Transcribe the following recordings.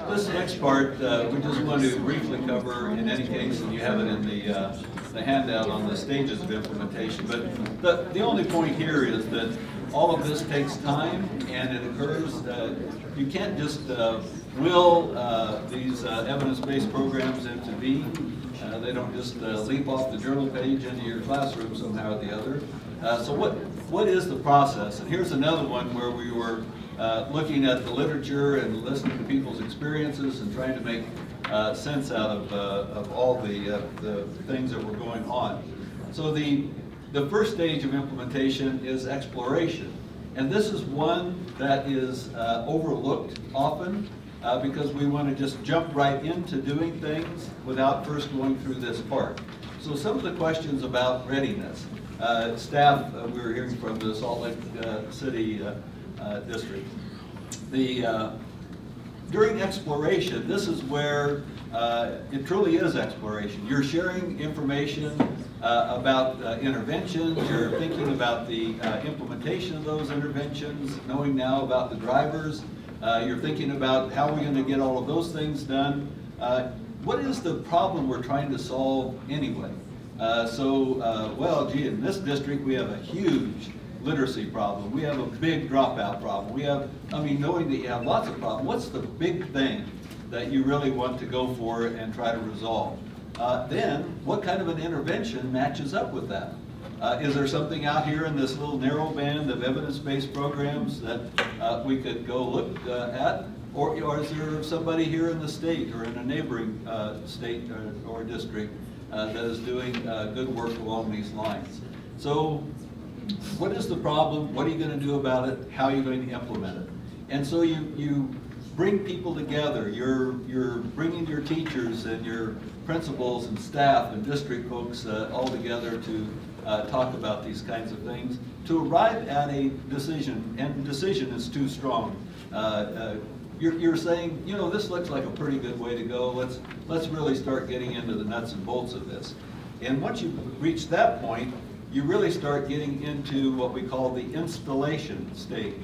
This next part, we just want to briefly cover in any case, and you have it in the handout on the stages of implementation. But the only point here is that all of this takes time, and it occurs, you can't just will these evidence-based programs into being. They don't just leap off the journal page into your classroom somehow or the other. So what is the process? And here's another one where we were looking at the literature and listening to people's experiences and trying to make sense out of all the things that were going on. So the first stage of implementation is exploration. And this is one that is overlooked often because we want to just jump right into doing things without first going through this part. So some of the questions about readiness. Staff, we were hearing from the Salt Lake City district. During exploration, this is where it truly is exploration. You're sharing information about interventions, you're thinking about the implementation of those interventions, knowing now about the drivers, you're thinking about how we're going to get all of those things done. What is the problem we're trying to solve anyway? Well, gee, in this district we have a huge literacy problem. We have a big dropout problem. We have, knowing that you have lots of problems, what's the big thing that you really want to go for and try to resolve? Then, what kind of an intervention matches up with that? Is there something out here in this little narrow band of evidence-based programs that we could go look at? Or is there somebody here in the state or in a neighboring state or district that is doing good work along these lines? So, what is the problem? What are you going to do about it? How are you going to implement it? And so you bring people together. You're bringing your teachers and your principals and staff and district folks all together to talk about these kinds of things to arrive at a decision. And decision is too strong. You're saying, you know, this looks like a pretty good way to go. Let's really start getting into the nuts and bolts of this. And once you reach that point, you really start getting into what we call the installation stage.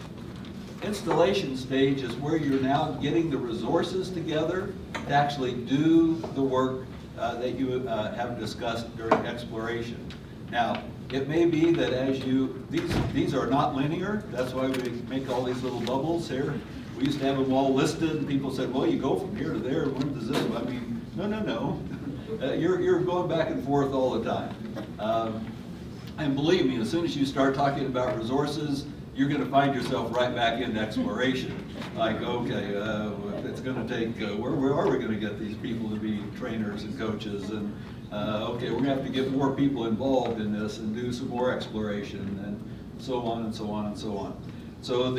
Installation stage is where you're now getting the resources together to actually do the work that you have discussed during exploration. Now, it may be that as these are not linear, that's why we make all these little bubbles here. We used to have them all listed, and people said, well, you go from here to there, when does this, no. You're going back and forth all the time. And believe me, as soon as you start talking about resources, you're going to find yourself right back into exploration. Like, okay, it's going to take, where are we going to get these people to be trainers and coaches? And okay, we're going to have to get more people involved in this and do some more exploration and so on and so on and so on. So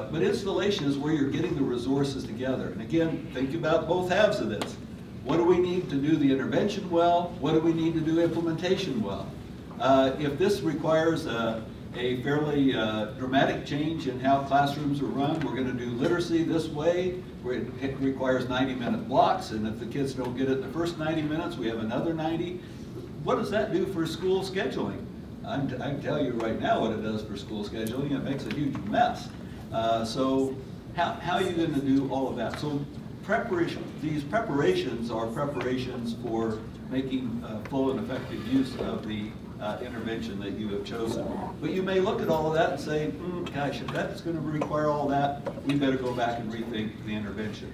but installation is where you're getting the resources together. And again, think about both halves of this. What do we need to do the intervention well? What do we need to do implementation well? If this requires a fairly dramatic change in how classrooms are run, we're going to do literacy this way, where it requires 90-minute blocks, and if the kids don't get it in the first 90 minutes, we have another 90. What does that do for school scheduling? I can tell you right now what it does for school scheduling. It makes a huge mess. So how are you going to do all of that? So these preparations are preparations for making full and effective use of the intervention that you have chosen. But you may look at all of that and say, gosh, if that's going to require all that, we better go back and rethink the intervention.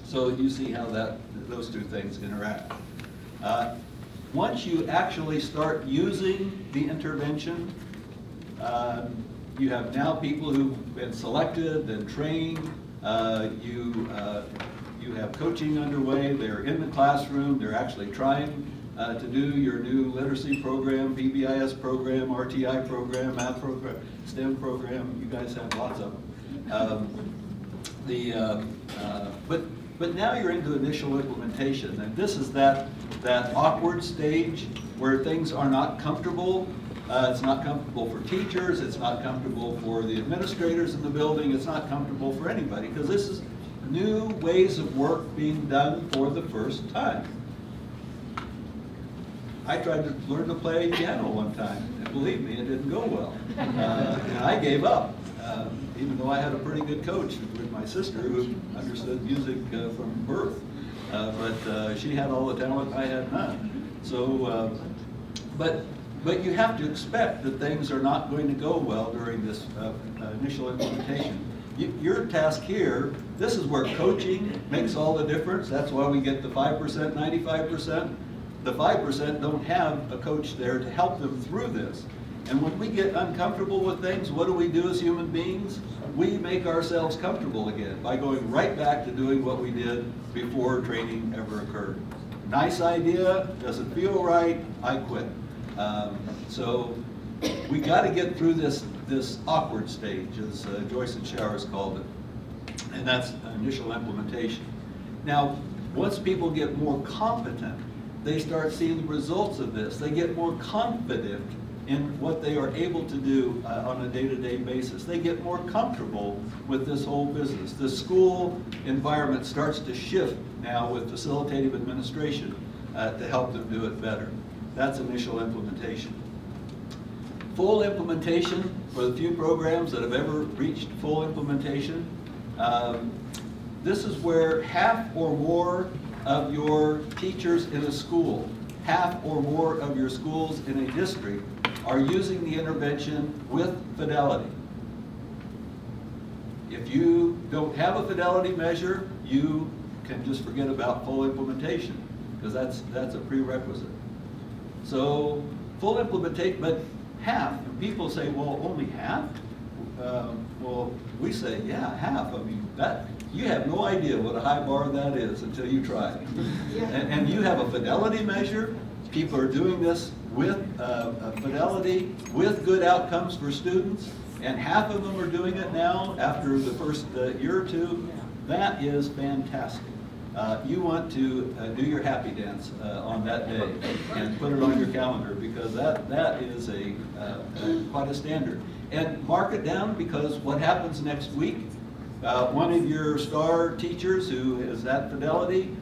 So you see how those two things interact. Once you actually start using the intervention, you have now people who've been selected and trained. You have coaching underway. They're in the classroom. They're actually trying to do your new literacy program, PBIS program, RTI program, math program, STEM program. You guys have lots of them. But now you're into initial implementation, and this is that awkward stage where things are not comfortable. It's not comfortable for teachers. It's not comfortable for the administrators in the building. It's not comfortable for anybody because this is new ways of work being done for the first time. I tried to learn to play piano one time, and believe me, it didn't go well. And I gave up. even though I had a pretty good coach with my sister who understood music from birth. But she had all the talent, I had none. So, but you have to expect that things are not going to go well during this initial implementation. Your task here, this is where coaching makes all the difference. That's why we get the 5%, 95%. The 5% don't have a coach there to help them through this. And when we get uncomfortable with things, what do we do as human beings? We make ourselves comfortable again by going right back to doing what we did before training ever occurred. Nice idea, doesn't feel right, I quit. So we got to get through this awkward stage, as Joyce and Showers called it, and that's initial implementation. Now, once people get more competent, they start seeing the results of this. They get more confident in what they are able to do on a day-to-day basis. They get more comfortable with this whole business. The school environment starts to shift now with facilitative administration to help them do it better. That's initial implementation. Full implementation, for the few programs that have ever reached full implementation, this is where half or more of your teachers in a school, half or more of your schools in a district are using the intervention with fidelity. If you don't have a fidelity measure, you can just forget about full implementation, because that's a prerequisite. So full implementation, but half. And people say, well, only half? Well, we say, yeah, half. I mean, you have no idea what a high bar that is until you try it. Yeah. And you have a fidelity measure. People are doing this with fidelity, with good outcomes for students, and half of them are doing it now after the first year or two. That is fantastic. You want to do your happy dance on that day and put it on your calendar, because that is quite a standard. And mark it down, because what happens next week, one of your star teachers who is at fidelity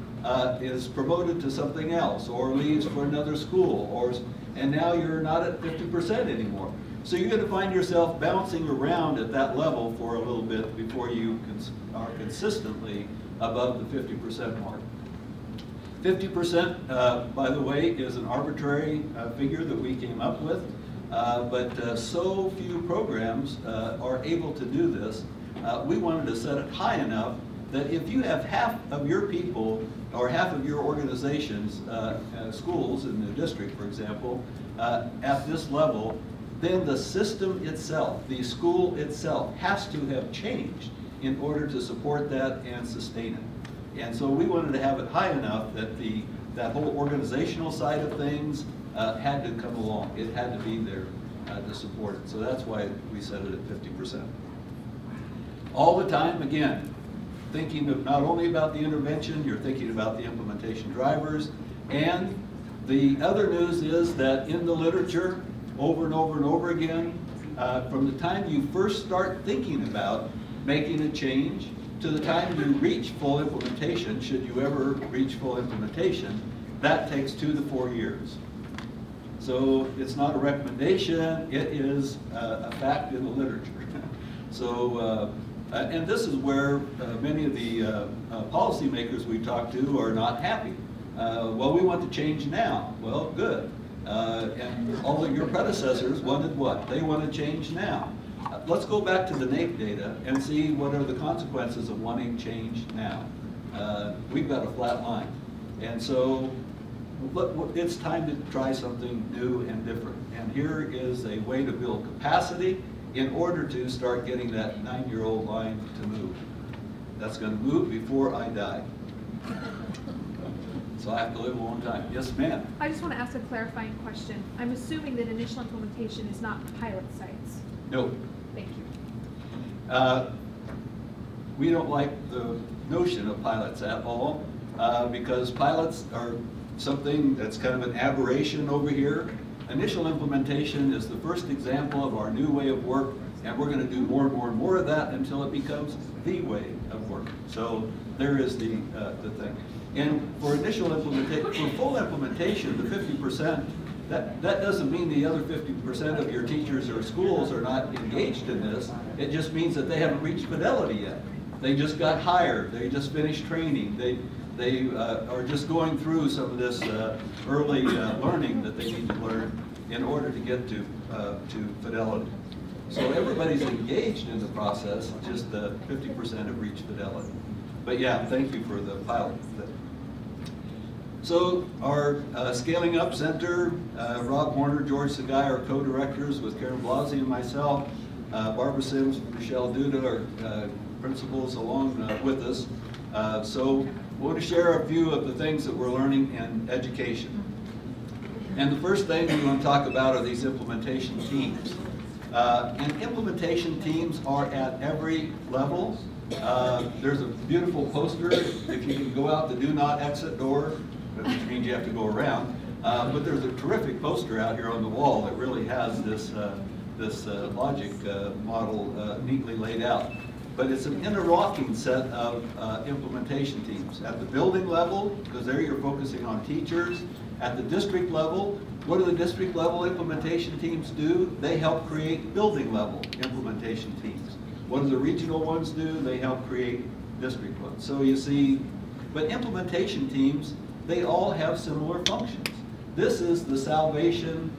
is promoted to something else or leaves for another school, and now you're not at 50% anymore. So you're going to find yourself bouncing around at that level for a little bit before you are consistently above the 50% mark. 50%, by the way, is an arbitrary figure that we came up with, but so few programs are able to do this. We wanted to set it high enough that if you have half of your people or half of your organizations, schools in the district, for example, at this level, then the system itself, the school itself, has to have changed in order to support that and sustain it. And so we wanted to have it high enough that that whole organizational side of things had to come along. It had to be there to support it. So that's why we set it at 50%. All the time, again, thinking of not only about the intervention, you're thinking about the implementation drivers. And the other news is that in the literature, over and over and over again, from the time you first start thinking about making a change to the time you reach full implementation, should you ever reach full implementation, that takes 2 to 4 years. So it's not a recommendation, it is a fact in the literature. So, and this is where many of the policymakers we talk to are not happy. Well, we want to change now. Well, good. And all of your predecessors wanted what? They want to change now. Let's go back to the NAEP data and see what are the consequences of wanting change now. We've got a flat line. And so it's time to try something new and different. And here is a way to build capacity in order to start getting that 9-year-old line to move. That's going to move before I die. So I have to live a long time. Yes, ma'am? I just want to ask a clarifying question. I'm assuming that initial implementation is not pilot sites. No. Thank you. We don't like the notion of pilots at all, because pilots are something that's kind of an aberration over here. Initial implementation is the first example of our new way of work, and we're going to do more and more and more of that until it becomes the way of work. So there is the thing. And for initial implementation, for full implementation, the 50% That doesn't mean the other 50% of your teachers or schools are not engaged in this. It just means that they haven't reached fidelity yet. They just got hired. They just finished training. They are just going through some of this early learning that they need to learn in order to get to fidelity. So everybody's engaged in the process, just 50% have reached fidelity. But yeah, thank you for the pilot. So our Scaling Up Center, Rob Horner, George Sagai are co-directors with Karen Blasi and myself. Barbara Sims, Michelle Duda are principals along with us. So we want to share a few of the things that we're learning in education. And the first thing we want to talk about are these implementation teams. And implementation teams are at every level. There's a beautiful poster. If you can go out the do not exit door, which means you have to go around, but there's a terrific poster out here on the wall that really has this logic model neatly laid out. But it's an interlocking set of implementation teams. At the building level, because there you're focusing on teachers. At the district level, what do the district level implementation teams do? They help create building level implementation teams. What do the regional ones do? They help create district ones. So you see, but implementation teams, they all have similar functions. This is the salvation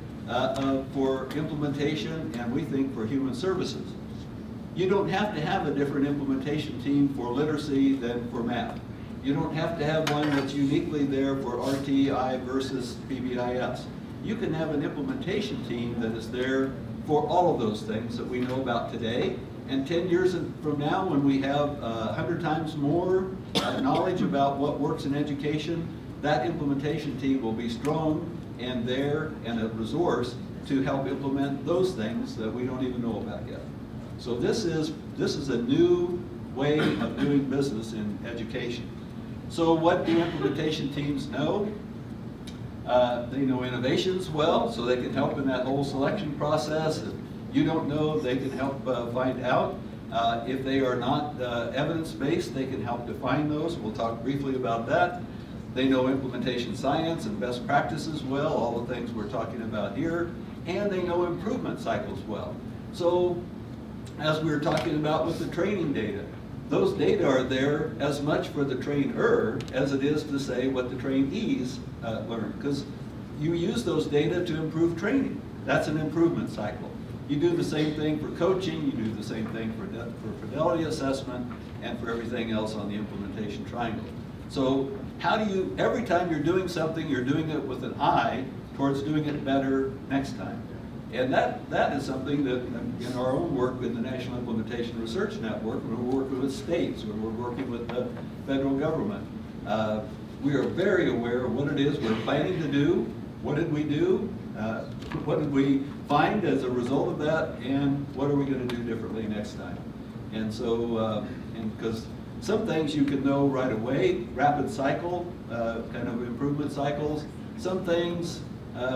for implementation, and we think for human services. You don't have to have a different implementation team for literacy than for math. You don't have to have one that's uniquely there for RTI versus PBIS. You can have an implementation team that is there for all of those things that we know about today. And 10 years from now, when we have 100 times more knowledge about what works in education, that implementation team will be strong and there and a resource to help implement those things that we don't even know about yet. So this is a new way of doing business in education. So what do implementation teams know? They know innovations well, so they can help in that whole selection process. If you don't know, they can help find out. If they are not evidence-based, they can help define those. We'll talk briefly about that. They know implementation science and best practices well, all the things we're talking about here. And they know improvement cycles well. So as we were talking about with the training data, those data are there as much for the trainer as it is to say what the trainees learn, because you use those data to improve training. That's an improvement cycle. You do the same thing for coaching, you do the same thing for fidelity assessment, and for everything else on the implementation triangle. So how do you, every time you're doing something, you're doing it with an eye towards doing it better next time. And that is something that in our own work with the National Implementation Research Network, when we're working with states, when we're working with the federal government, we are very aware of what it is we're planning to do, what did we do, what did we find as a result of that, and what are we going to do differently next time. And so, because some things you can know right away, rapid cycle, kind of improvement cycles. Some things,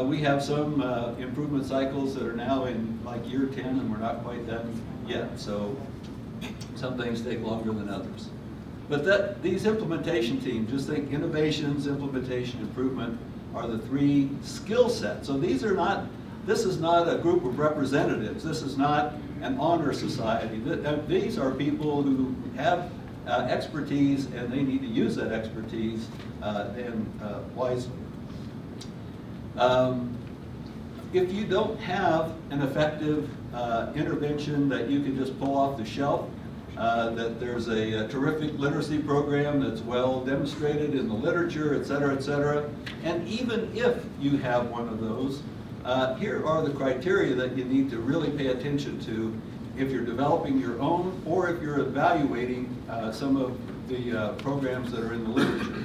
we have some improvement cycles that are now in like year 10 and we're not quite done yet. So some things take longer than others. But these implementation teams, just think innovations, implementation, improvement, are the three skill sets. So these are not, this is not a group of representatives. This is not an honor society. These are people who have expertise, and they need to use that expertise wisely. If you don't have an effective intervention that you can just pull off the shelf, that there's a terrific literacy program that's well demonstrated in the literature, et cetera, and even if you have one of those, here are the criteria that you need to really pay attention to if you're developing your own or if you're evaluating some of the programs that are in the literature.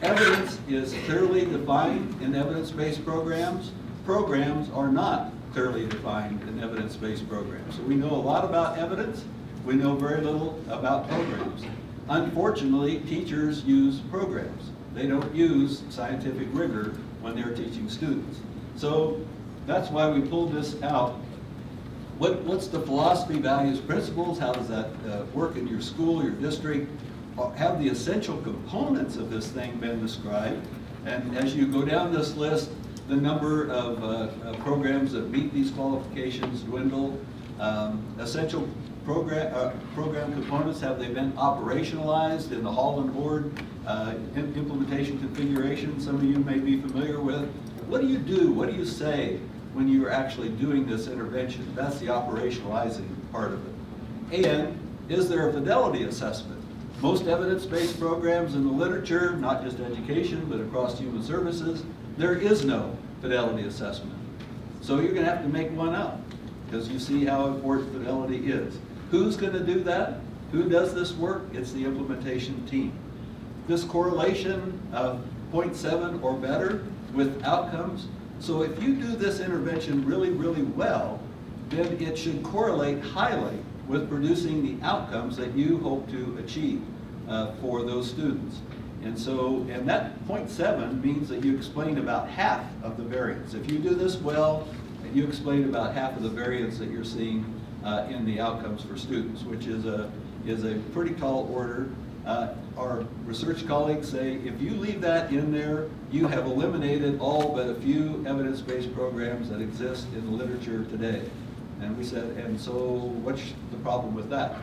Evidence is clearly defined in evidence-based programs. Programs are not clearly defined in evidence-based programs. So we know a lot about evidence. We know very little about programs. Unfortunately, teachers use programs. They don't use scientific rigor when they're teaching students. So that's why we pulled this out. What's the philosophy, values, principles? How does that work in your school, your district? Have the essential components of this thing been described? And as you go down this list, the number of programs that meet these qualifications dwindle. Essential program components, have they been operationalized in the hall and board implementation configuration? Some of you may be familiar with. What do you do? What do you say when you're actually doing this intervention? That's the operationalizing part of it. And is there a fidelity assessment? Most evidence-based programs in the literature, not just education, but across human services, there is no fidelity assessment. So you're going to have to make one up, because you see how important fidelity is. Who's going to do that? Who does this work? It's the implementation team. This correlation of 0.7 or better with outcomes. So if you do this intervention really, really well, then it should correlate highly with producing the outcomes that you hope to achieve for those students. And so, and that 0.7 means that you explain about half of the variance. If you do this well, you explain about half of the variance that you're seeing in the outcomes for students, which is a pretty tall order. Our research colleagues say if you leave that in there, you have eliminated all but a few evidence-based programs that exist in the literature today. And we said, and so what's the problem with that?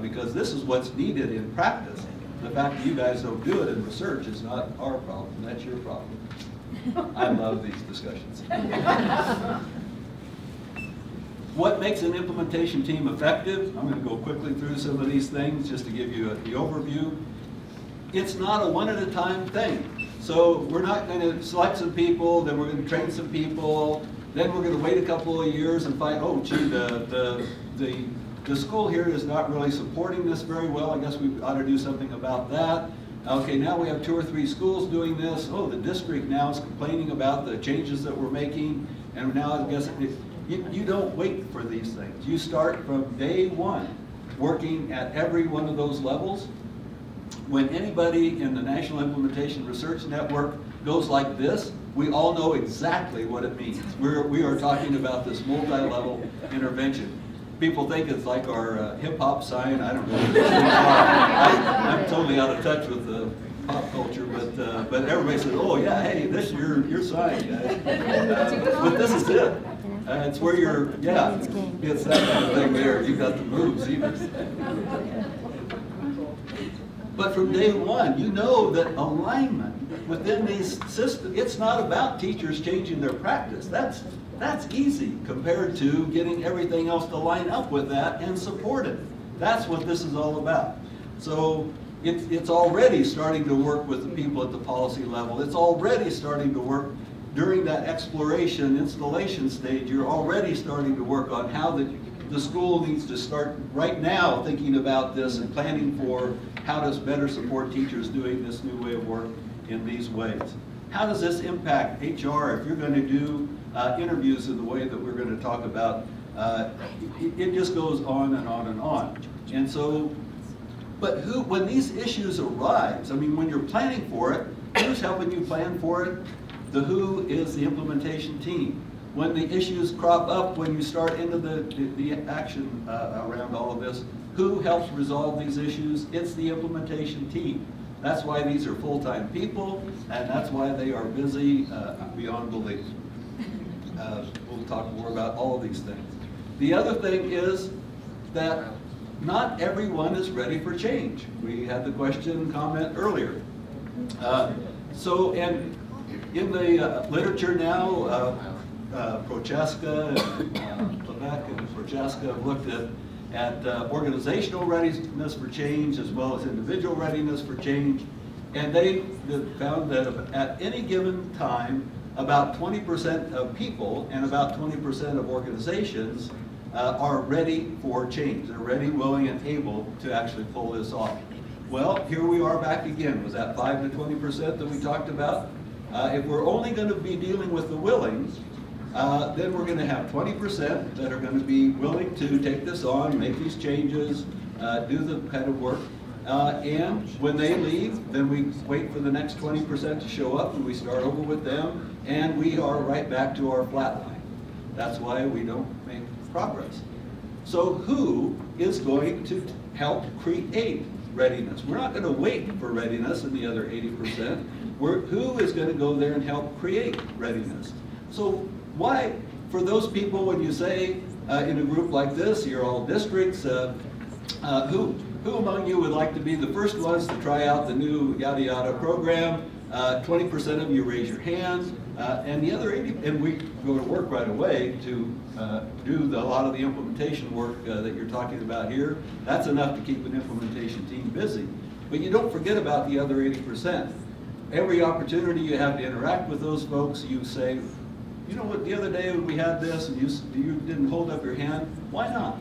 Because this is what's needed in practice. The fact that you guys don't do it in research is not our problem, that's your problem. I love these discussions. What makes an implementation team effective? I'm going to go quickly through some of these things just to give you the overview. It's not a one-at-a-time thing. So we're not going to select some people, then we're going to train some people, then we're going to wait a couple of years and find, oh, gee, the school here is not really supporting this very well. I guess we ought to do something about that. Okay, now we have 2 or 3 schools doing this. Oh, the district now is complaining about the changes that we're making, and now I guess you don't wait for these things. You start from day one working at every one of those levels. When anybody in the National Implementation Research Network goes like this, we all know exactly what it means. We are talking about this multi-level intervention. People think it's like our hip-hop sign. I don't know. I'm totally out of touch with the pop culture, but everybody says, "Oh yeah, hey, this is your sign, guys." But this is it. It's where you're, yeah, it's that kind of thing there. You got the moves even. But from day one, you know that alignment within these systems, it's not about teachers changing their practice. That's easy compared to getting everything else to line up with that and support it. That's what this is all about. So it's already starting to work with the people at the policy level. It's already starting to work during that exploration, installation stage. You're already starting to work on how the school needs to start right now thinking about this and planning for how to better support teachers doing this new way of work in these ways. How does this impact HR if you're going to do interviews in the way that we're going to talk about? It just goes on and on and on. And so, but when these issues arise, I mean, when you're planning for it, who's helping you plan for it? The who is the implementation team. When the issues crop up, when you start into the action around all of this, who helps resolve these issues? It's the implementation team. That's why these are full-time people, and that's why they are busy beyond belief. We'll talk more about all of these things. The other thing is that not everyone is ready for change. We had the question comment earlier. And in the literature now, Prochaska and Levesque and Prochaska have looked at organizational readiness for change as well as individual readiness for change, and they found that at any given time, about 20% of people and about 20% of organizations are ready for change. They're ready, willing, and able to actually pull this off. Well, here we are back again. Was that 5 to 20% that we talked about? If we're only going to be dealing with the willings, then we're going to have 20% that are going to be willing to take this on, make these changes, do the kind of work. And when they leave, then we wait for the next 20% to show up and we start over with them, and we are right back to our flat line. That's why we don't make progress. So who is going to help create readiness. We're not going to wait for readiness in the other 80%. Who is going to go there and help create readiness? So why, for those people, when you say in a group like this, you're all districts, who among you would like to be the first ones to try out the new yada yada program? 20% of you raise your hand, and the other 80%, and we go to work right away to do a lot of the implementation work that you're talking about here. That's enough to keep an implementation team busy. But you don't forget about the other 80%. Every opportunity you have to interact with those folks, you say, you know what, the other day we had this and you didn't hold up your hand, why not?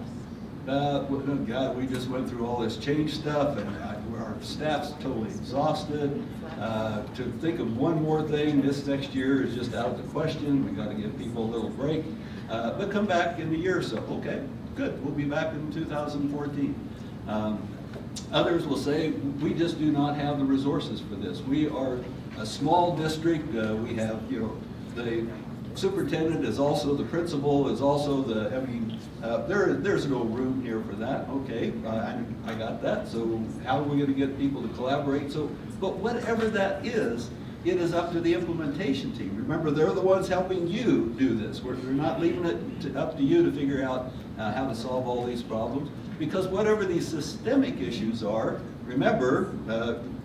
God, we just went through all this change stuff and our staff's totally exhausted. To think of one more thing this next year is just out of the question. We got to give people a little break. But come back in a year or so. Okay, good, we'll be back in 2014. Others will say, we just do not have the resources for this. We are a small district. We have, you know, the superintendent is also the principal, is also the, I mean, there's no room here for that. Okay, I got that. So how are we going to get people to collaborate? So, but whatever that is, it is up to the implementation team. Remember, they're the ones helping you do this. We're not leaving it up to you to figure out how to solve all these problems. Because whatever these systemic issues are, remember,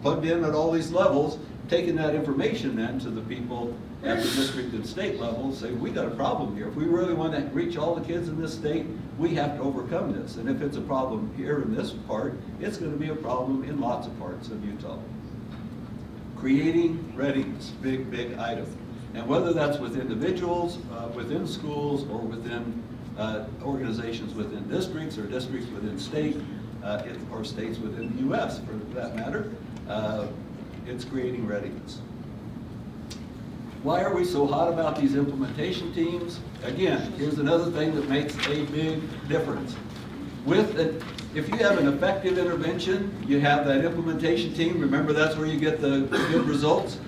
plugged in at all these levels, taking that information then to the people at the district and state level, say, we got a problem here. If we really want to reach all the kids in this state, we have to overcome this. And if it's a problem here in this part, it's going to be a problem in lots of parts of Utah. Creating readiness, big, big item. And whether that's with individuals, within schools, or within organizations within districts, or districts within state, or states within the U.S. for that matter, it's creating readiness. Why are we so hot about these implementation teams? Again, here's another thing that makes a big difference. If you have an effective intervention, you have that implementation team. Remember, that's where you get the good results.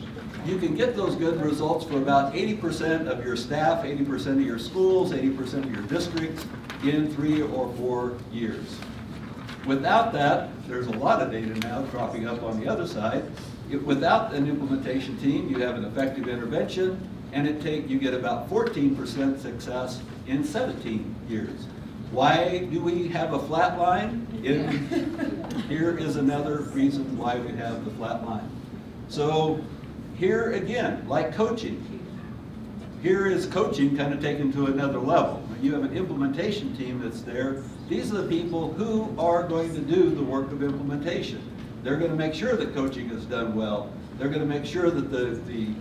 You can get those good results for about 80% of your staff, 80% of your schools, 80% of your districts in 3 or 4 years. Without that, there's a lot of data now cropping up on the other side. Without an implementation team, you have an effective intervention, and you get about 14% success in 17 years. Why do we have a flat line? Here is another reason why we have the flat line. So here again, like coaching, here is coaching kind of taken to another level. You have an implementation team that's there. These are the people who are going to do the work of implementation. They're going to make sure that coaching is done well. They're going to make sure that the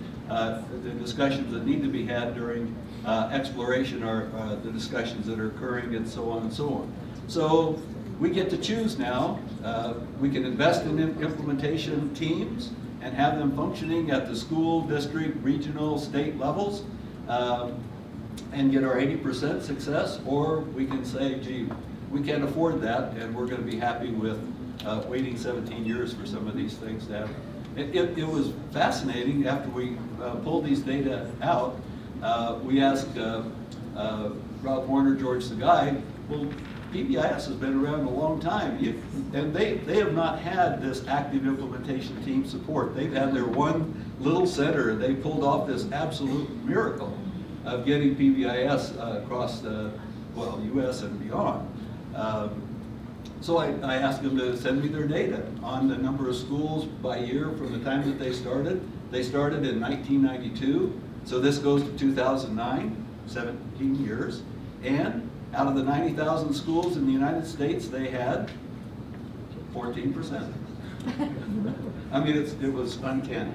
discussions that need to be had during exploration are the discussions that are occurring, and so on and so on. So we get to choose now. We can invest in implementation teams and have them functioning at the school, district, regional, state levels, and get our 80% success, or we can say, gee, we can't afford that, and we're going to be happy with waiting 17 years for some of these things to happen. It was fascinating after we pulled these data out. We asked Rob Warner, George the guy, well, PBIS has been around a long time, and they have not had this active implementation team support. They've had their one little center, and they pulled off this absolute miracle of getting PBIS across the, well, U.S. and beyond. So I asked them to send me their data on the number of schools by year from the time that they started. They started in 1992, so this goes to 2009, 17 years. And out of the 90,000 schools in the United States, they had 14%. I mean, it was uncanny.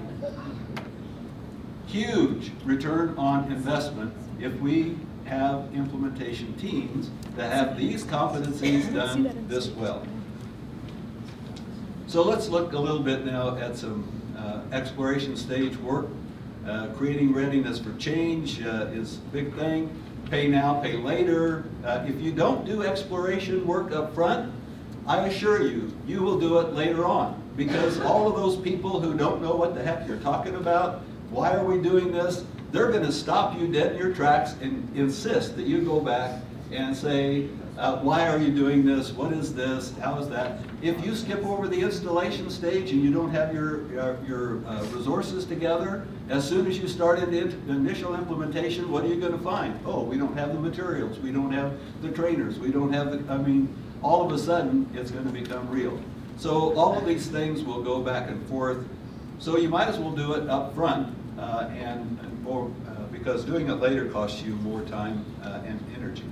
Huge return on investment if we have implementation teams that have these competencies done this well. So let's look a little bit now at some exploration stage work. Creating readiness for change is a big thing. Pay now, pay later. If you don't do exploration work up front, I assure you, you will do it later on. Because all of those people who don't know what the heck you're talking about, why are we doing this? They're going to stop you dead in your tracks and insist that you go back and say, why are you doing this? What is this? How is that? If you skip over the installation stage and you don't have your resources together, as soon as you start into initial implementation, what are you going to find? Oh, we don't have the materials, we don't have the trainers, we don't have the, I mean, all of a sudden it's going to become real. So all of these things will go back and forth. So you might as well do it up front, because doing it later costs you more time and energy.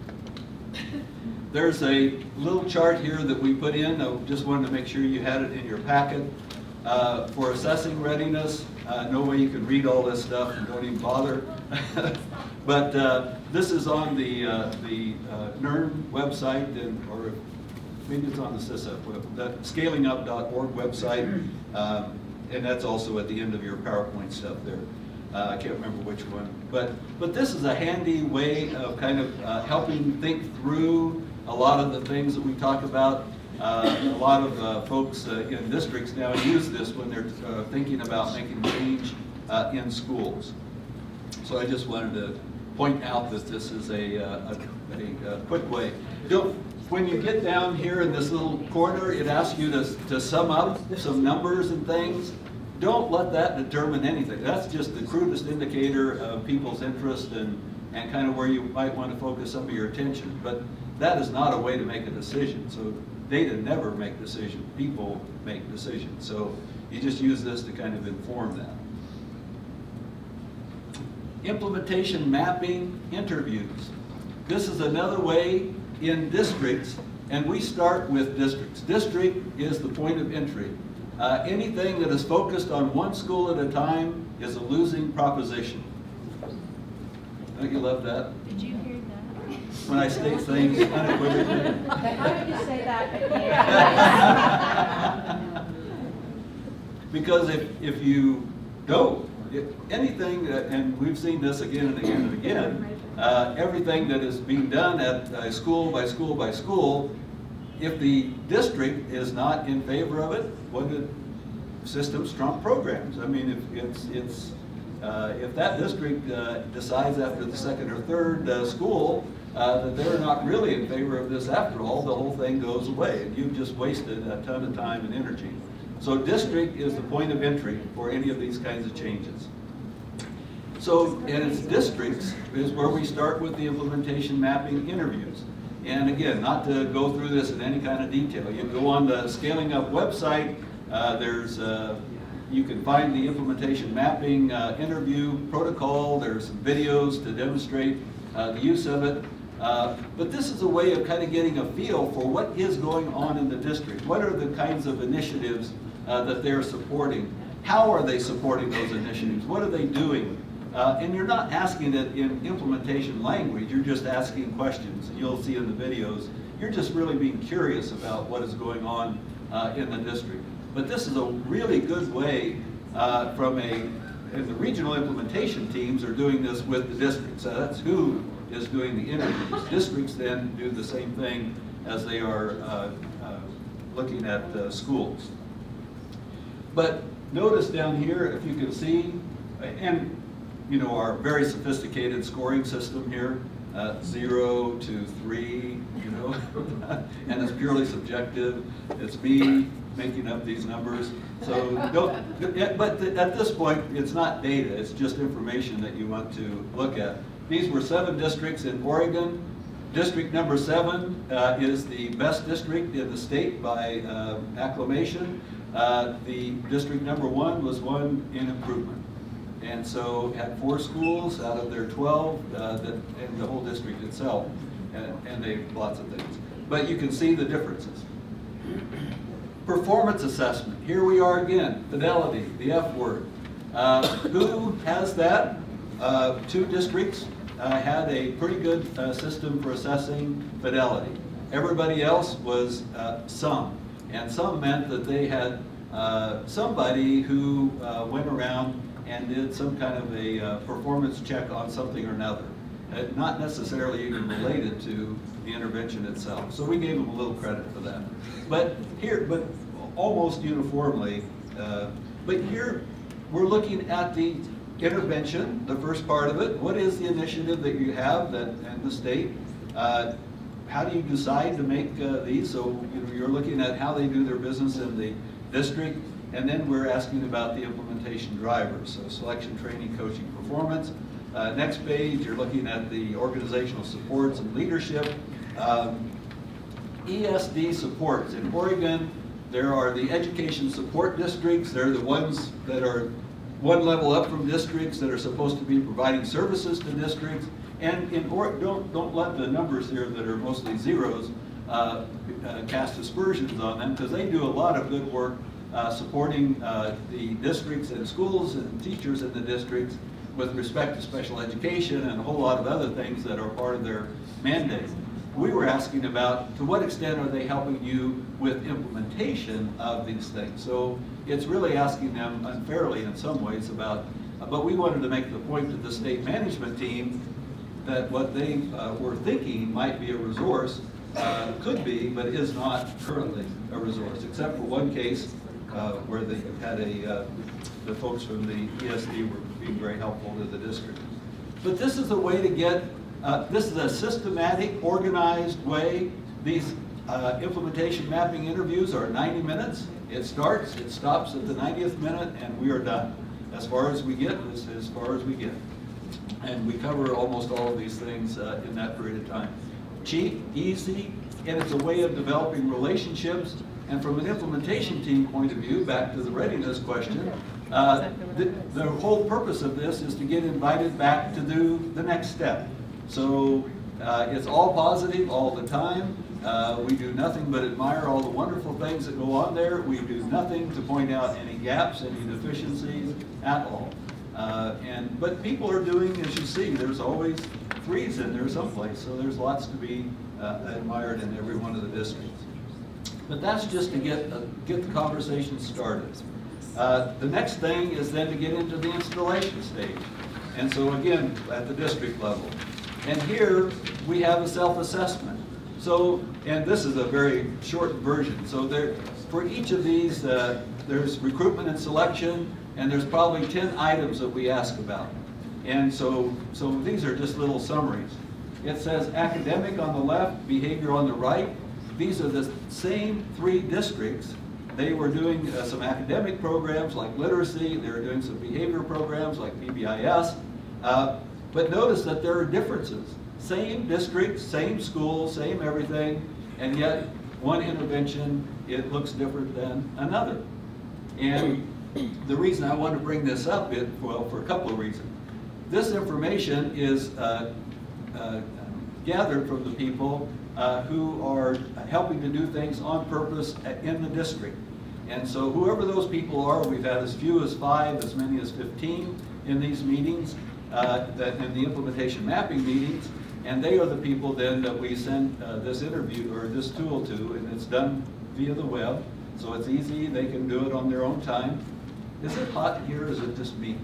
There's a little chart here that we put in. I just wanted to make sure you had it in your packet. For assessing readiness, no way you can read all this stuff, and don't even bother. But this is on the NERN website, or maybe it's on the CISF, the scalingup.org website, and that's also at the end of your PowerPoint stuff there. I can't remember which one, but this is a handy way of kind of helping think through a lot of the things that we talk about. A lot of folks in districts now use this when they're thinking about making change in schools. So I just wanted to point out that this is a quick way. When you get down here in this little corner, it asks you to sum up some numbers and things. Don't let that determine anything. That's just the crudest indicator of people's interest and kind of where you might want to focus some of your attention. But that is not a way to make a decision. So data never make decisions. People make decisions. So you just use this to kind of inform that. Implementation mapping interviews. This is another way in districts, and we start with districts. District is the point of entry. Anything that is focused on one school at a time is a losing proposition. Don't you love that? Did you hear that? When I state things unequivocally. How did you say that again? Because if you don't, anything, and we've seen this again and again and again, everything that is being done at school by school by school, if the district is not in favor of it, what do systems trump programs? I mean, if that district decides after the second or third school that they're not really in favor of this after all, the whole thing goes away, and you've just wasted a ton of time and energy. So district is the point of entry for any of these kinds of changes. So, and it's districts is where we start with the implementation mapping interviews. And again, not to go through this in any kind of detail. You go on the Scaling Up website, you can find the implementation mapping interview protocol. There's some videos to demonstrate the use of it. But this is a way of kind of getting a feel for what is going on in the district. What are the kinds of initiatives that they're supporting? How are they supporting those initiatives? What are they doing? And you're not asking it in implementation language, you're just asking questions. You'll see in the videos, you're just really being curious about what is going on in the district. But this is a really good way and the regional implementation teams are doing this with the districts. So that's who is doing the interviews. Districts then do the same thing as they are looking at schools. But notice down here, if you can see, and you know, our very sophisticated scoring system here, 0 to 3, you know, and it's purely subjective. It's me making up these numbers. So don't, but at this point, it's not data, it's just information that you want to look at. These were 7 districts in Oregon. District number 7 is the best district in the state by acclamation. The district number 1 was one in improvement. And so had 4 schools out of their 12 in the whole district itself, and they lots of things. But you can see the differences. Performance assessment. Here we are again. Fidelity, the F word. Who has that? 2 districts had a pretty good system for assessing fidelity. Everybody else was some. And some meant that they had somebody who went around and did some kind of a performance check on something or another. Not necessarily even related to the intervention itself. So we gave them a little credit for that. But almost uniformly, but here we're looking at the intervention, the first part of it. What is the initiative that you have in the state? How do you decide to make these? So you're looking at how they do their business in the district, and then we're asking about the implementation drivers, so selection, training, coaching, performance. Next page, you're looking at the organizational supports and leadership. ESD supports. In Oregon, there are the education support districts. They're the ones that are one level up from districts that are supposed to be providing services to districts. And in don't let the numbers here that are mostly zeros cast aspersions on them, because they do a lot of good work supporting the districts and schools and teachers in the districts with respect to special education and a whole lot of other things that are part of their mandate. We were asking about, to what extent are they helping you with implementation of these things? So it's really asking them unfairly in some ways about, but we wanted to make the point to the state management team that what they were thinking might be a resource, could be, but is not currently a resource, except for one case where they had the folks from the ESD were being very helpful to the district. But this is a way to get, this is a systematic, organized way. These implementation mapping interviews are 90 minutes. It starts, it stops at the 90th minute, and we are done. As far as we get, is as far as we get. And we cover almost all of these things in that period of time. Cheap, easy, and it's a way of developing relationships. And from an implementation team point of view, back to the readiness question, the whole purpose of this is to get invited back to do the next step. So it's all positive all the time. We do nothing but admire all the wonderful things that go on there. We do nothing to point out any gaps, any deficiencies at all. But people are doing, as you see, there's always threes in there someplace, so there's lots to be admired in every one of the districts. But that's just to get the conversation started. The next thing is then to get into the installation stage. And so again, at the district level. And here we have a self-assessment. So, and this is a very short version. So there, for each of these, there's recruitment and selection, and there's probably 10 items that we ask about. And so these are just little summaries. It says academic on the left, behavior on the right. These are the same three districts. They were doing some academic programs like literacy. They were doing some behavior programs like PBIS. But notice that there are differences. Same district, same school, same everything, and yet one intervention, it looks different than another. And the reason I want to bring this up is, well, for a couple of reasons. This information is gathered from the people who are helping to do things on purpose in the district. And so whoever those people are, we've had as few as 5, as many as 15 in these meetings, that in the implementation mapping meetings, and they are the people then that we send this interview or this tool to, and it's done via the web, so it's easy, they can do it on their own time. Is it hot here, or is it just me?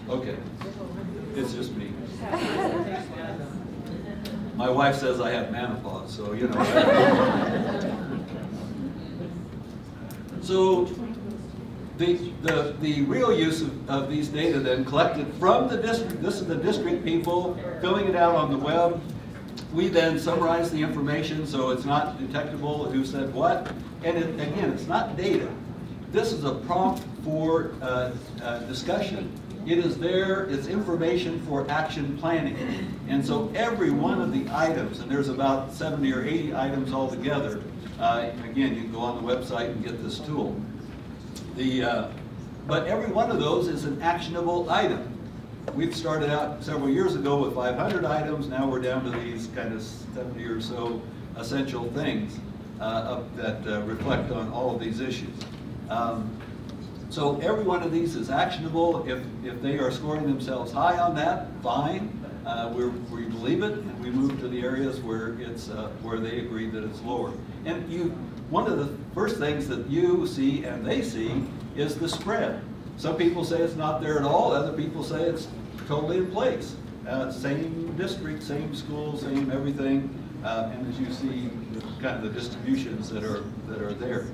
Okay, it's just me. My wife says I have menopause, so you know. So the real use of these data then collected from the district, this is the district people filling it out on the web. We then summarize the information so it's not detectable who said what. And again, it's not data. This is a prompt for discussion. It is there, it's information for action planning. And so every one of the items, and there's about 70 or 80 items altogether, again, you can go on the website and get this tool. But every one of those is an actionable item. We've started out several years ago with 500 items, now we're down to these kind of 70 or so essential things that reflect on all of these issues. So every one of these is actionable. If they are scoring themselves high on that, fine. We believe it, and we move to the areas where it's where they agree that it's lower. And one of the first things that you see and they see is the spread. Some people say it's not there at all. Other people say it's totally in place. Same district, same school, same everything. And as you see, kind of the distributions that are there.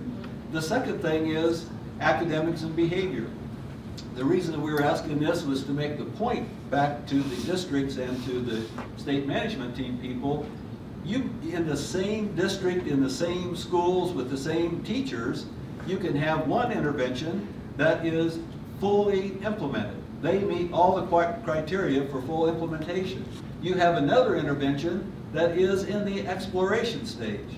The second thing is academics and behavior. The reason that we were asking this was to make the point back to the districts and to the state management team people. You, in the same district, in the same schools, with the same teachers, you can have one intervention that is fully implemented. They meet all the criteria for full implementation. You have another intervention that is in the exploration stage,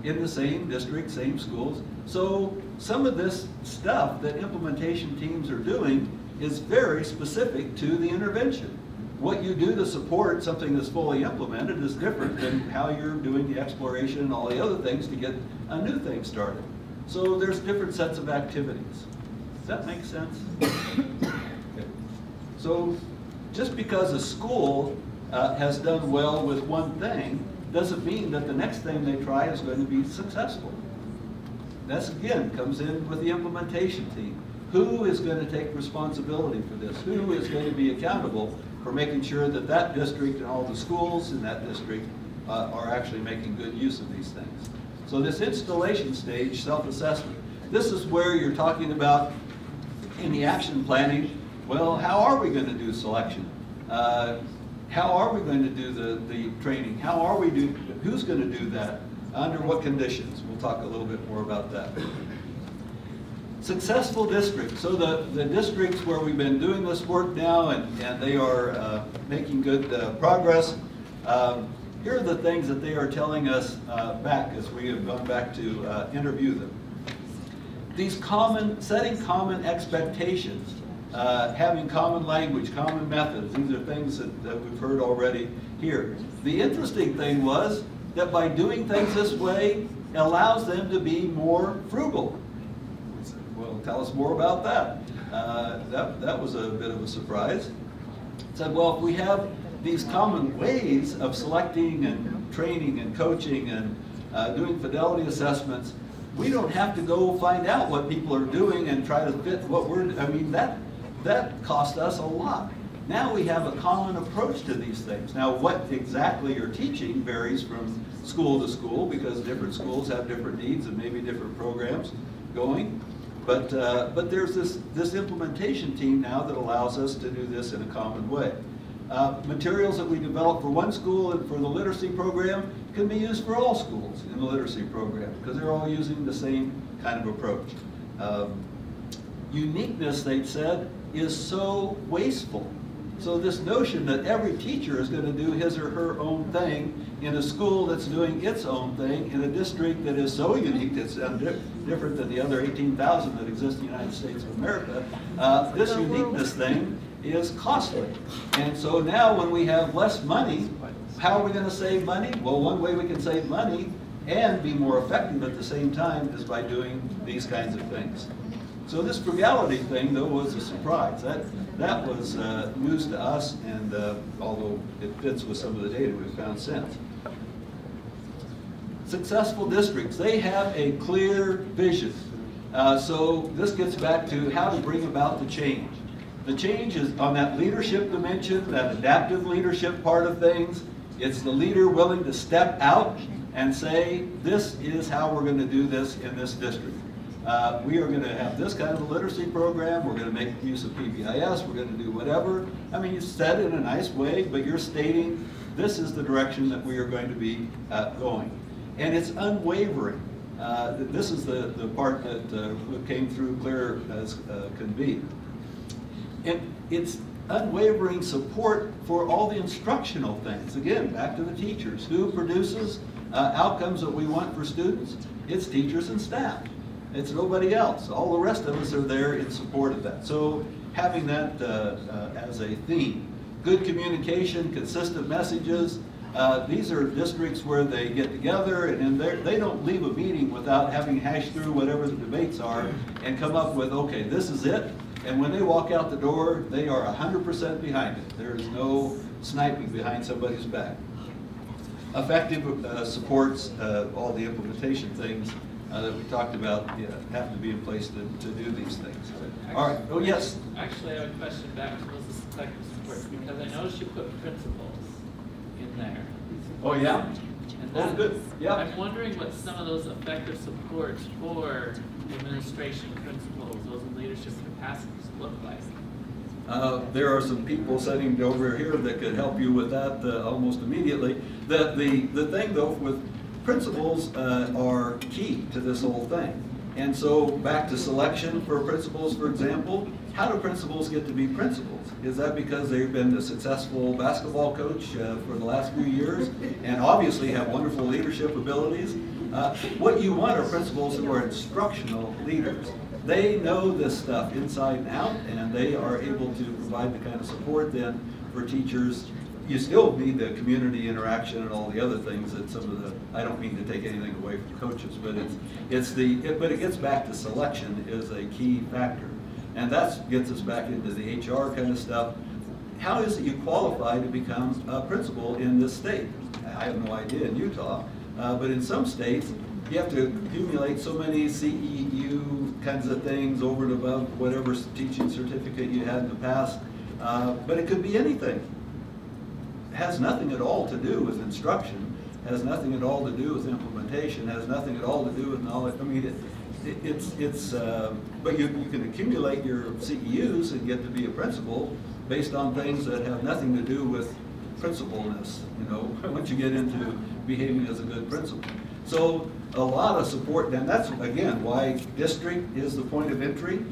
in the same district, same schools. So some of this stuff that implementation teams are doing is very specific to the intervention. What you do to support something that's fully implemented is different than how you're doing the exploration and all the other things to get a new thing started. So there's different sets of activities. Does that make sense? Okay. So just because a school has done well with one thing doesn't mean that the next thing they try is going to be successful. That's, again, comes in with the implementation team. Who is going to take responsibility for this? Who is going to be accountable for making sure that that district and all the schools in that district are actually making good use of these things? So this installation stage, self-assessment, this is where you're talking about in the action planning, well, how are we going to do selection? How are we going to do the training? How are we who's going to do that? Under what conditions? We'll talk a little bit more about that. Successful districts. So the districts where we've been doing this work now and they are making good progress, here are the things that they are telling us back as we have gone back to interview them. These setting common expectations, having common language, common methods, these are things that we've heard already here. The interesting thing was that by doing things this way, it allows them to be more frugal. Well, tell us more about that. That was a bit of a surprise. Said, well, if we have these common ways of selecting and training and coaching and doing fidelity assessments, we don't have to go find out what people are doing and try to fit what we're, I mean, that cost us a lot. Now we have a common approach to these things. Now what exactly you're teaching varies from school to school because different schools have different needs and maybe different programs going. But there's this implementation team now that allows us to do this in a common way. Materials that we develop for one school and for the literacy program can be used for all schools in the literacy program because they're all using the same kind of approach. Uniqueness, they've said, is so wasteful. So this notion that every teacher is going to do his or her own thing in a school that's doing its own thing in a district that is so unique, that's different than the other 18,000 that exist in the United States of America, this uniqueness thing is costly. And so now when we have less money, how are we going to save money? Well, one way we can save money and be more effective at the same time is by doing these kinds of things. So this frugality thing, though, was a surprise. That was news to us, and although it fits with some of the data we've found since. Successful districts, they have a clear vision. So this gets back to how to bring about the change. The change is on that leadership dimension, that adaptive leadership part of things. It's the leader willing to step out and say, this is how we're going to do this in this district. We are going to have this kind of a literacy program, we're going to make use of PBIS, we're going to do whatever. I mean, you said it in a nice way, but you're stating this is the direction that we are going to be going. And it's unwavering. This is the part that came through clear as can be. And it's unwavering support for all the instructional things. Again, back to the teachers. Who produces outcomes that we want for students? It's teachers and staff. It's nobody else. All the rest of us are there in support of that. So having that as a theme. Good communication, consistent messages. These are districts where they get together and they don't leave a meeting without having hashed through whatever the debates are and come up with, okay, this is it. And when they walk out the door, they are 100% behind it. There is no sniping behind somebody's back. Effective supports all the implementation things that we talked about have to be in place to do these things. All right. Oh, yes? Actually, I have a question back to those effective supports because I noticed you put principles in there. Oh, yeah? And Oh, good. Yeah. I'm wondering what some of those effective supports for administration principals, those in leadership capacities look like. There are some people sitting over here that could help you with that almost immediately. The thing though with principals are key to this whole thing. And so back to selection for principals, for example, how do principals get to be principals? Is that because they've been a successful basketball coach for the last few years and obviously have wonderful leadership abilities? What you want are principals who are instructional leaders. They know this stuff inside and out, and they are able to provide the kind of support then for teachers. You still need the community interaction and all the other things that some of the, I don't mean to take anything away from coaches, but but it gets back to selection is a key factor. And that gets us back into the HR kind of stuff. How is it you qualify to become a principal in this state? I have no idea in Utah, but in some states, you have to accumulate so many CEU kinds of things over and above whatever teaching certificate you had in the past. But it could be anything. It has nothing at all to do with instruction, has nothing at all to do with implementation, has nothing at all to do with knowledge. I mean, but you can accumulate your CEUs and get to be a principal based on things that have nothing to do with principalness, you know, once you get into behaving as a good principal. So a lot of support, and that's again why district is the point of entry,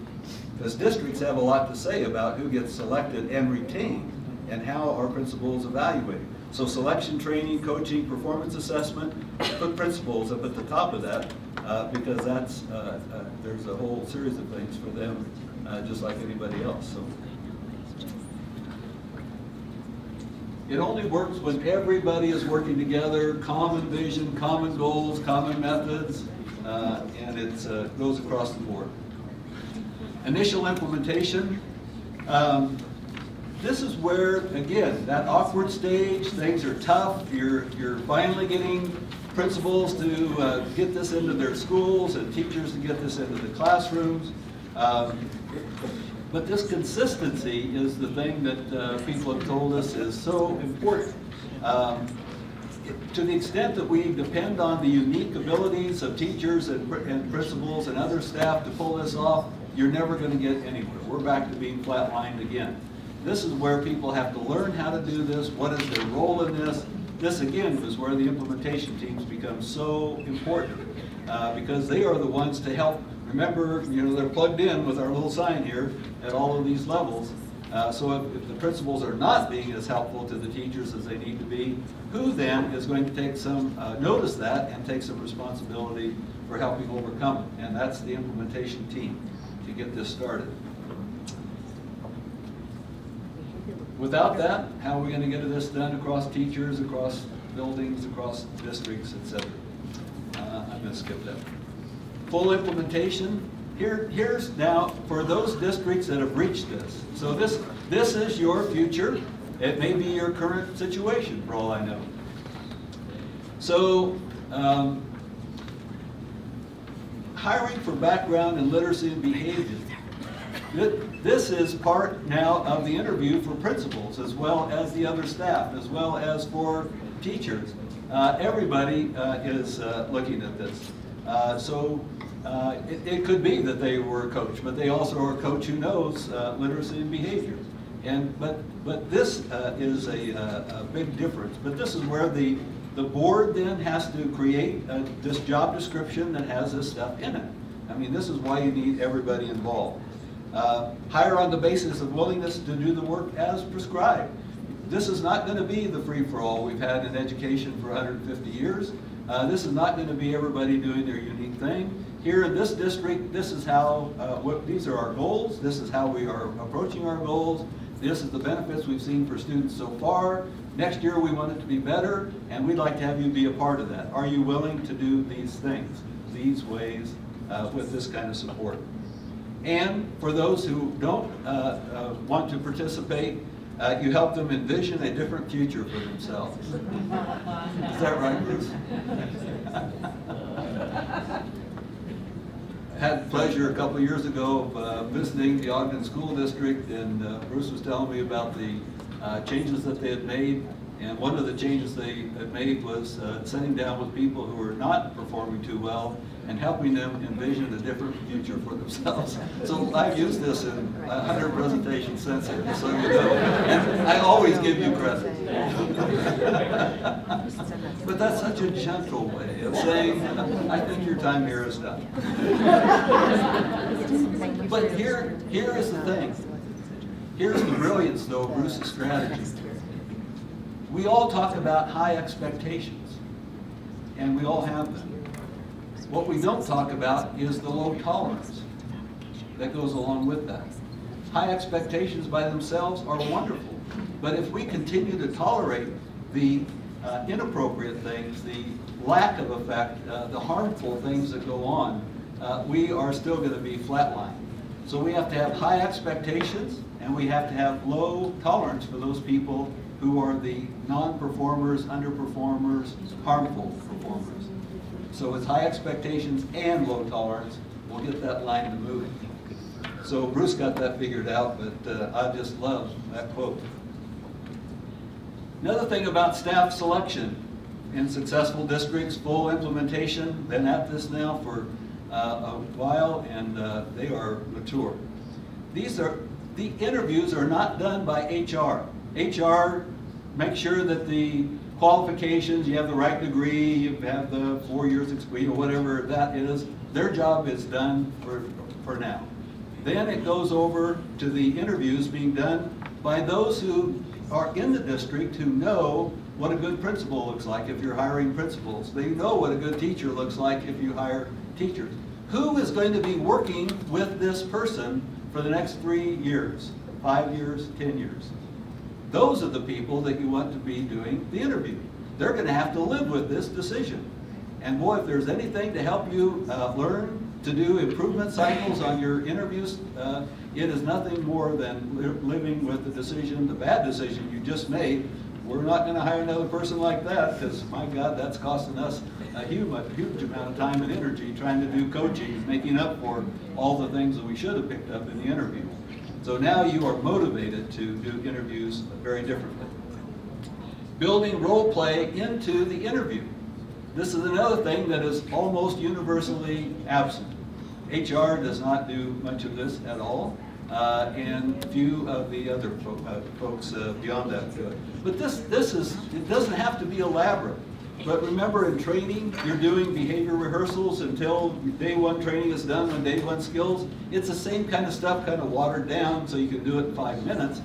because districts have a lot to say about who gets selected and retained and how our principals evaluated. So selection, training, coaching, performance assessment, put principals up at the top of that because that's there's a whole series of things for them just like anybody else. So it only works when everybody is working together, common vision, common goals, common methods, and it goes across the board. Initial implementation. This is where, again, that awkward stage, things are tough, you're finally getting principals to get this into their schools and teachers to get this into the classrooms. But this consistency is the thing that people have told us is so important. To the extent that we depend on the unique abilities of teachers and principals and other staff to pull this off, you're never going to get anywhere. We're back to being flatlined again. This is where people have to learn how to do this. What is their role in this? This again is where the implementation teams become so important because they are the ones to help. Remember, you know, they're plugged in with our little sign here at all of these levels. So if the principals are not being as helpful to the teachers as they need to be, who then is going to take some, notice that and take some responsibility for helping overcome it? And that's the implementation team to get this started. Without that, how are we going to get this done across teachers, across buildings, across districts, etc.? I'm going to skip that. Full implementation. Here's now for those districts that have reached this. So this is your future. It may be your current situation, for all I know. So hiring for background in literacy and behavior. This is part now of the interview for principals as well as the other staff, as well as for teachers. Everybody is looking at this. It could be that they were a coach, but they also are a coach who knows literacy and behavior. But this is a big difference. But this is where the board then has to create this job description that has this stuff in it. I mean, this is why you need everybody involved. Hire on the basis of willingness to do the work as prescribed. This is not going to be the free-for-all we've had in education for 150 years. This is not going to be everybody doing their unique thing. Here in this district, this is how, these are our goals. This is how we are approaching our goals. This is the benefits we've seen for students so far. Next year we want it to be better, and we'd like to have you be a part of that. Are you willing to do these things, these ways, with this kind of support? And for those who don't want to participate, you help them envision a different future for themselves. Is that right, Bruce? I had the pleasure a couple of years ago of visiting the Ogden School District, and Bruce was telling me about the changes that they had made. And one of the changes they made was sitting down with people who were not performing too well and helping them envision a different future for themselves. So I've used this in 100 presentations since then, so you know. And I always give you credit. But that's such a gentle way of saying, I think your time here is done. But here is the thing. Here's the brilliance, though, of Bruce's strategy. We all talk about high expectations, and we all have them. What we don't talk about is the low tolerance that goes along with that. High expectations by themselves are wonderful, but if we continue to tolerate the inappropriate things, the lack of effect, the harmful things that go on, we are still going to be flatlined. So we have to have high expectations, and we have to have low tolerance for those people who are the non-performers, underperformers, harmful performers. So it's high expectations and low tolerance. We'll get that line to move. So Bruce got that figured out, but I just love that quote. Another thing about staff selection in successful districts, full implementation, been at this now for a while, and they are mature. The interviews are not done by HR. HR makes sure that the qualifications, you have the right degree, you have the 4 years experience, or whatever that is, their job is done for now. Then it goes over to the interviews being done by those who are in the district who know what a good principal looks like if you're hiring principals. They know what a good teacher looks like if you hire teachers. Who is going to be working with this person for the next 3 years, 5 years, 10 years? Those are the people that you want to be doing the interview. They're going to have to live with this decision. And boy, if there's anything to help you learn to do improvement cycles on your interviews, it is nothing more than living with the decision, the bad decision you just made. We're not going to hire another person like that because, my God, that's costing us a huge amount of time and energy trying to do coaching, making up for all the things that we should have picked up in the interview. So now you are motivated to do interviews very differently. Building role play into the interview. This is another thing that is almost universally absent. HR does not do much of this at all, and few of the other folks beyond that do it. But it doesn't have to be elaborate. But remember, in training, you're doing behavior rehearsals until day one training is done on day one skills. It's the same kind of stuff, kind of watered down so you can do it in 5 minutes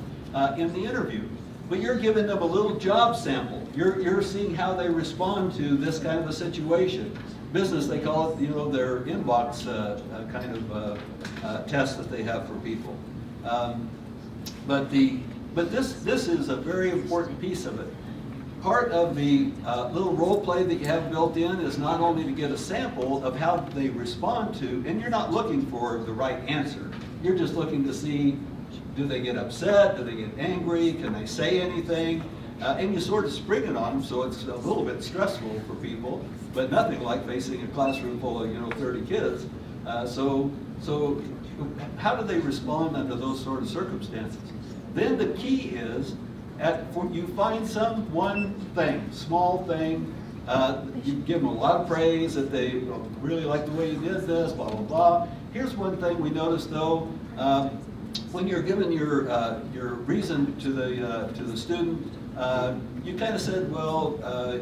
in the interview. But you're giving them a little job sample. You're seeing how they respond to this kind of a situation. Business, they call it, you know, their inbox kind of test that they have for people. But this is a very important piece of it. Part of the little role play that you have built in is not only to get a sample of how they respond to, and you're not looking for the right answer. You're just looking to see, do they get upset? Do they get angry? Can they say anything? And you sort of spring it on them, so it's a little bit stressful for people, but nothing like facing a classroom full of 30 kids. So how do they respond under those sort of circumstances? Then the key is, you find one thing, small thing, you give them a lot of praise that they really like the way you did this, blah, blah, blah. Here's one thing we noticed though, when you're giving your reason to the student, you kind of said, well,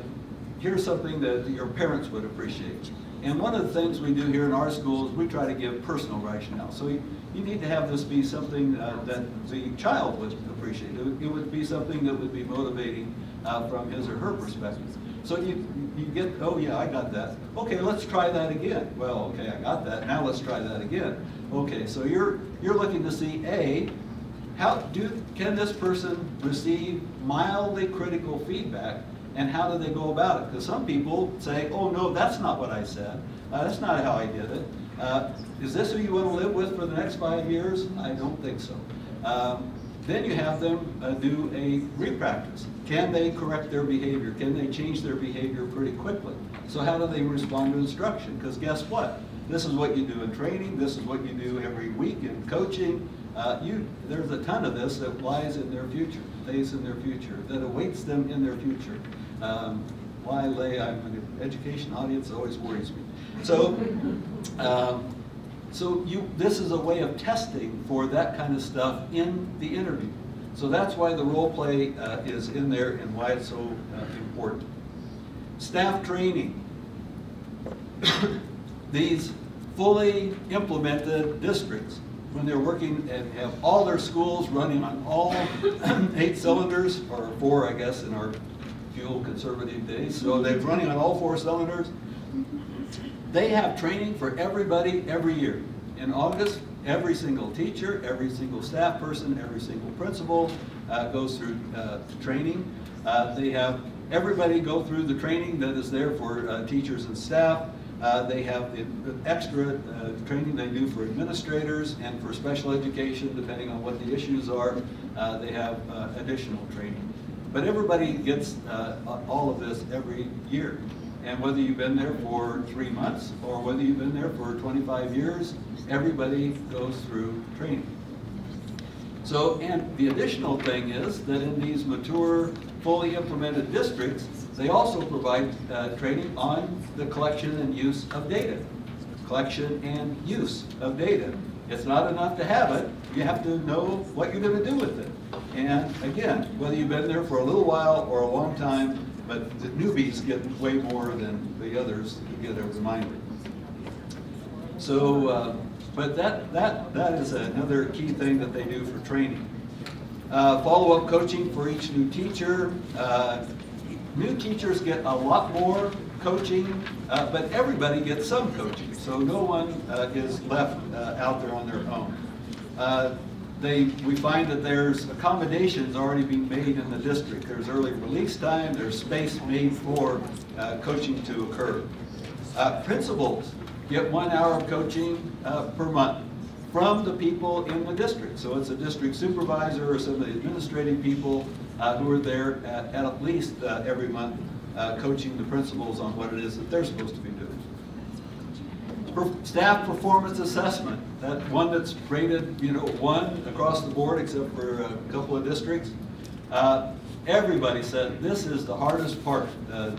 here's something that your parents would appreciate. And one of the things we do here in our schools, we try to give personal rationale. So you need to have this be something that the child would appreciate. It would be something that would be motivating from his or her perspective. So you get, oh yeah, I got that. Okay, let's try that again. Well, okay, I got that. Now let's try that again. Okay, so you're looking to see, A, can this person receive mildly critical feedback, and how do they go about it? Because some people say, oh no, that's not what I said. That's not how I did it. Is this who you want to live with for the next 5 years? I don't think so. Then you have them do a repractice. Can they correct their behavior? Can they change their behavior pretty quickly? So how do they respond to instruction? Because guess what? This is what you do in training. This is what you do every week in coaching. there's a ton of this that lies in their future, lays in their future, that awaits them in their future. Why lay? I'm an education audience, always worries me. So, this is a way of testing for that kind of stuff in the interview. So that's why the role play is in there and why it's so important. Staff training. These fully implemented districts, when they're working and have all their schools running on all 8 cylinders, or 4, I guess, in our fuel conservative days, so they're running on all 4 cylinders, they have training for everybody every year. In August, every single teacher, every single staff person, every single principal goes through training. They have everybody go through the training that is there for teachers and staff. They have the extra training they do for administrators and for special education, depending on what the issues are. They have additional training. But everybody gets all of this every year. And whether you've been there for 3 months or whether you've been there for 25 years, everybody goes through training. So, and the additional thing is that in these mature, fully implemented districts, they also provide training on the collection and use of data. Collection and use of data. It's not enough to have it, you have to know what you're going to do with it. And again, whether you've been there for a little while or a long time, but the newbies get way more than the others who get a reminder. So, but that is another key thing that they do for training. Follow-up coaching for each new teacher. New teachers get a lot more coaching, but everybody gets some coaching, so no one is left out there on their own. We find that there's accommodations already being made in the district. There's early release time, there's space made for coaching to occur. Principals get 1 hour of coaching per month from the people in the district. So it's a district supervisor or some of the administrative people who are there at least every month coaching the principals on what it is that they're supposed to be doing. Staff performance assessment, that one that's rated 1 across the board except for a couple of districts. Everybody said this is the hardest part.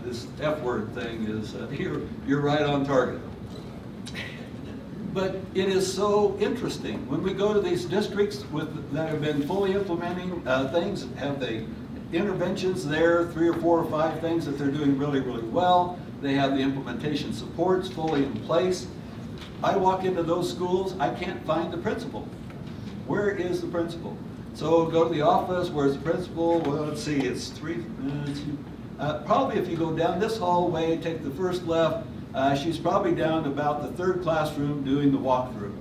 This F word thing is, you're right on target. But it is so interesting. When we go to these districts that have been fully implementing things, have the interventions there, 3 or 4 or 5 things that they're doing really, really well. They have the implementation supports fully in place. I walk into those schools, I can't find the principal. Where is the principal? So go to the office, where's the principal? Well, let's see, it's 3 minutes. Probably if you go down this hallway, take the first left, she's probably down about the 3rd classroom doing the walkthrough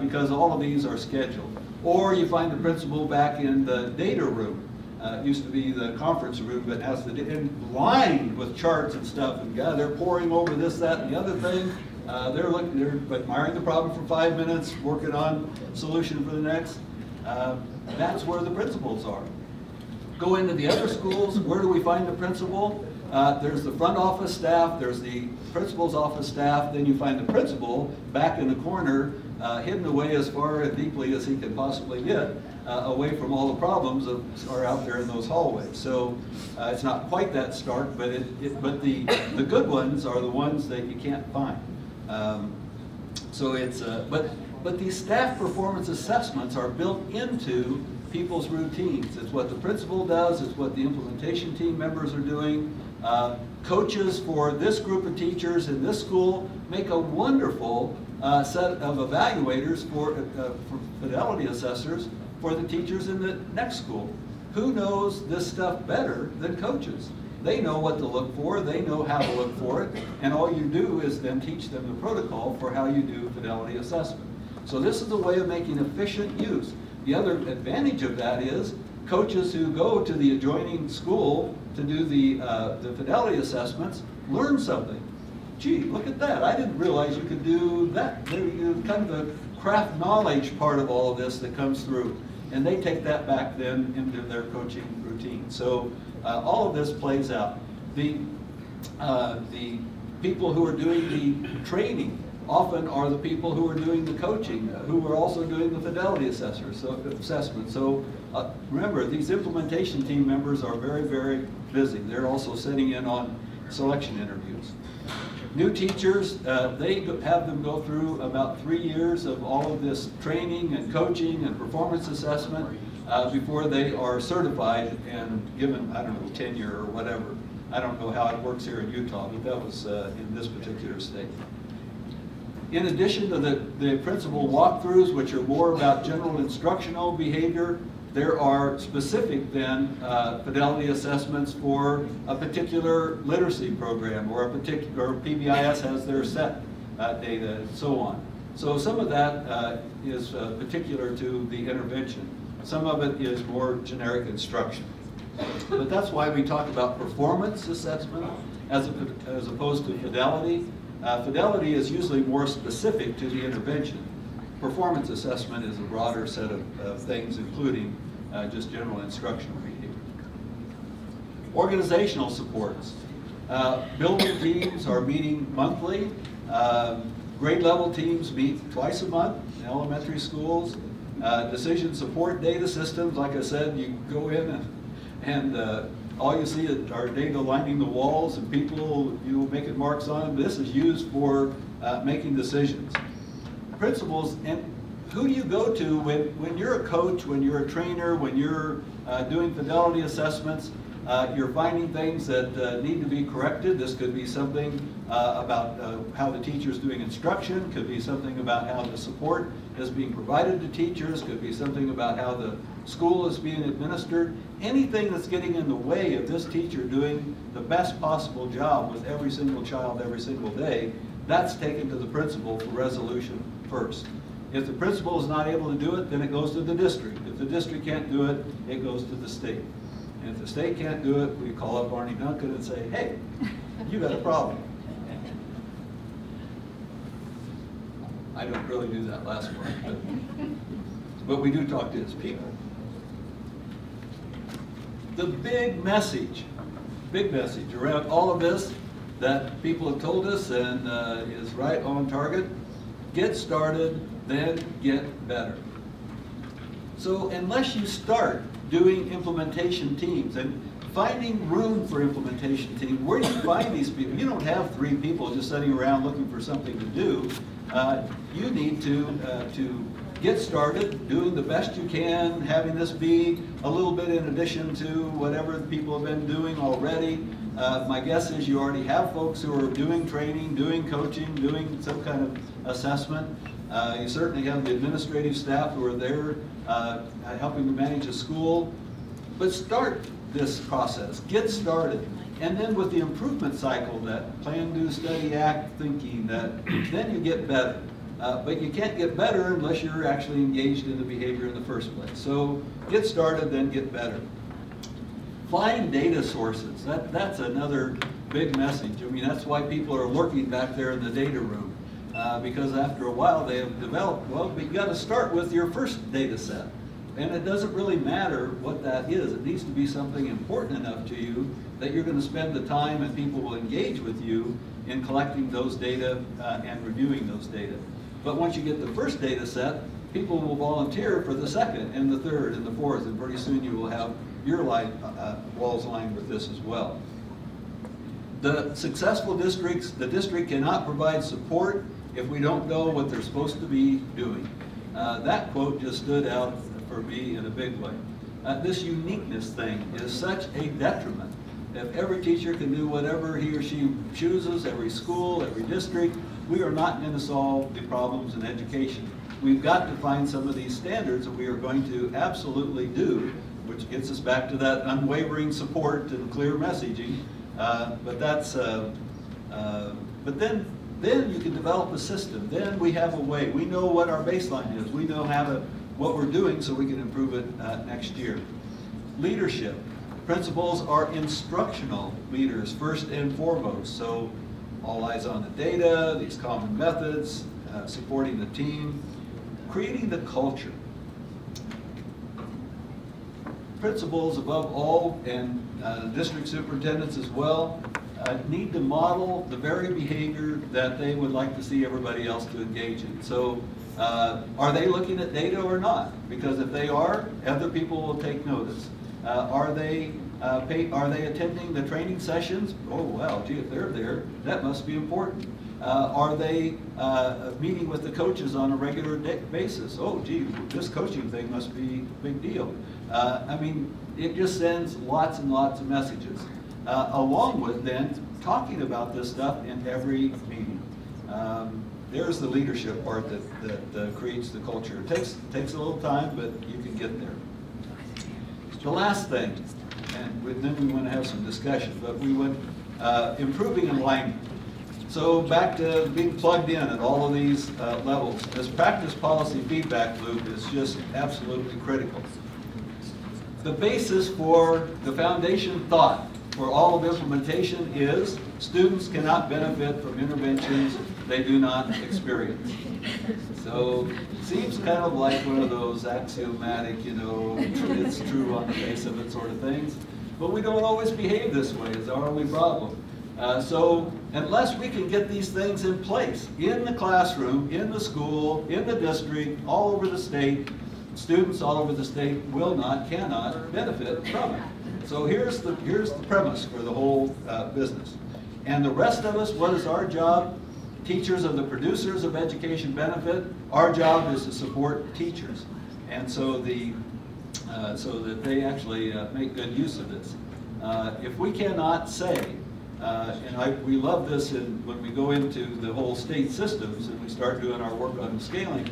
because all of these are scheduled. Or you find the principal back in the data room. It used to be the conference room, but has lined with charts and stuff, and they're poring over this, that, and the other thing. They're admiring the problem for 5 minutes, working on solution for the next. That's where the principals are. Go into the other schools, where do we find the principal? There's the front office staff, there's the principal's office staff, then you find the principal back in the corner, hidden away as far and deeply as he can possibly get, away from all the problems that are out there in those hallways. So it's not quite that stark, but the good ones are the ones that you can't find. So it's but these staff performance assessments are built into people's routines. It's what the principal does, it's what the implementation team members are doing. Coaches for this group of teachers in this school make a wonderful set of evaluators for fidelity assessors for the teachers in the next school. Who knows this stuff better than coaches? They know what to look for, they know how to look for it, and all you do is then teach them the protocol for how you do fidelity assessment. So this is a way of making efficient use. The other advantage of that is coaches who go to the adjoining school to do the fidelity assessments learn something. Gee, look at that, I didn't realize you could do that. There's kind of the craft knowledge part of all of this that comes through. And they take that back then into their coaching routine. So all of this plays out. The people who are doing the training often are the people who are doing the coaching, who are also doing the fidelity assessment. So remember, these implementation team members are very, very busy. They're also sitting in on selection interviews. New teachers, they have them go through about 3 years of all of this training and coaching and performance assessment before they are certified and given, I don't know, tenure or whatever. I don't know how it works here in Utah, but that was in this particular state. In addition to the principal walkthroughs, which are more about general instructional behavior, there are specific then fidelity assessments for a particular literacy program, or a particular PBIS has their set data and so on. So some of that is particular to the intervention. Some of it is more generic instruction. But that's why we talk about performance assessment as opposed to fidelity. Fidelity is usually more specific to the intervention. Performance assessment is a broader set of things, including just general instructional behavior. Organizational supports. Building teams are meeting monthly. Grade level teams meet twice a month in elementary schools. Decision support data systems, like I said, you go in and all you see are data lining the walls and people, making marks on them. This is used for making decisions. Principals, and who do you go to when you're a coach, when you're a trainer, when you're doing fidelity assessments, you're finding things that need to be corrected. This could be something about how the teacher's doing instruction, could be something about how the support is being provided to teachers, could be something about how the school is being administered. Anything that's getting in the way of this teacher doing the best possible job with every single child every single day, that's taken to the principal for resolution first. If the principal is not able to do it, then it goes to the district. If the district can't do it, it goes to the state. And if the state can't do it, we call up Barney Duncan and say, hey, you got a problem. I don't really do that last part, but we do talk to his people. The big message around all of this that people have told us and is right on target: get started, then get better. So unless you start doing implementation teams and finding room for implementation teams, where do you find these people? You don't have 3 people just sitting around looking for something to do. You need to get started, doing the best you can, having this be a little bit in addition to whatever people have been doing already. My guess is you already have folks who are doing training, doing coaching, doing some kind of assessment. You certainly have the administrative staff who are there helping to manage a school. But start this process, get started. And then with the improvement cycle, that plan, do, study, act thinking, then you get better. But you can't get better unless you're actually engaged in the behavior in the first place. So get started, then get better. Find data sources. That's another big message. I mean, that's why people are lurking back there in the data room. Because after a while they have developed, well, but you got to start with your first data set. And it doesn't really matter what that is. It needs to be something important enough to you that you're going to spend the time and people will engage with you in collecting those data and reviewing those data. But once you get the first data set, people will volunteer for the second and the third and the fourth, and pretty soon you will have your walls lined with this as well. The successful districts, the district cannot provide support if we don't know what they're supposed to be doing. That quote just stood out for me in a big way. This uniqueness thing is such a detriment. If every teacher can do whatever he or she chooses, every school, every district, we are not going to solve the problems in education. We've got to find some of these standards that we are going to absolutely do, which gets us back to that unwavering support and clear messaging. But then you can develop a system. Then we have a way. We know what our baseline is. We know what we're doing so we can improve it next year. Leadership. Principals are instructional leaders first and foremost. So all eyes on the data, these common methods, supporting the team, creating the culture. Principals above all, and district superintendents as well, need to model the very behavior that they would like to see everybody else to engage in. So are they looking at data or not? Because if they are, other people will take notice. Are they attending the training sessions? Oh, well, gee, if they're there, that must be important. Are they meeting with the coaches on a regular basis? Oh, gee, this coaching thing must be a big deal. I mean, it just sends lots and lots of messages, along with then talking about this stuff in every meeting. There's the leadership part that creates the culture. It takes a little time, but you can get there. The last thing, and then we want to have some discussion, but we went improving alignment. So back to being plugged in at all of these levels. This practice policy feedback loop is just absolutely critical. The basis for the foundation thought for all of implementation is students cannot benefit from interventions they do not experience. So it seems kind of like one of those axiomatic, you know, it's true on the face of it sort of things. But we don't always behave this way is our only problem. So unless we can get these things in place in the classroom, in the school, in the district, all over the state, students all over the state cannot benefit from it. So here's the premise for the whole business. And the rest of us, what is our job? Teachers are the producers of education benefit. Our job is to support teachers. And so so that they actually make good use of this. If we cannot say, we love this when we go into the whole state systems and we start doing our work on scaling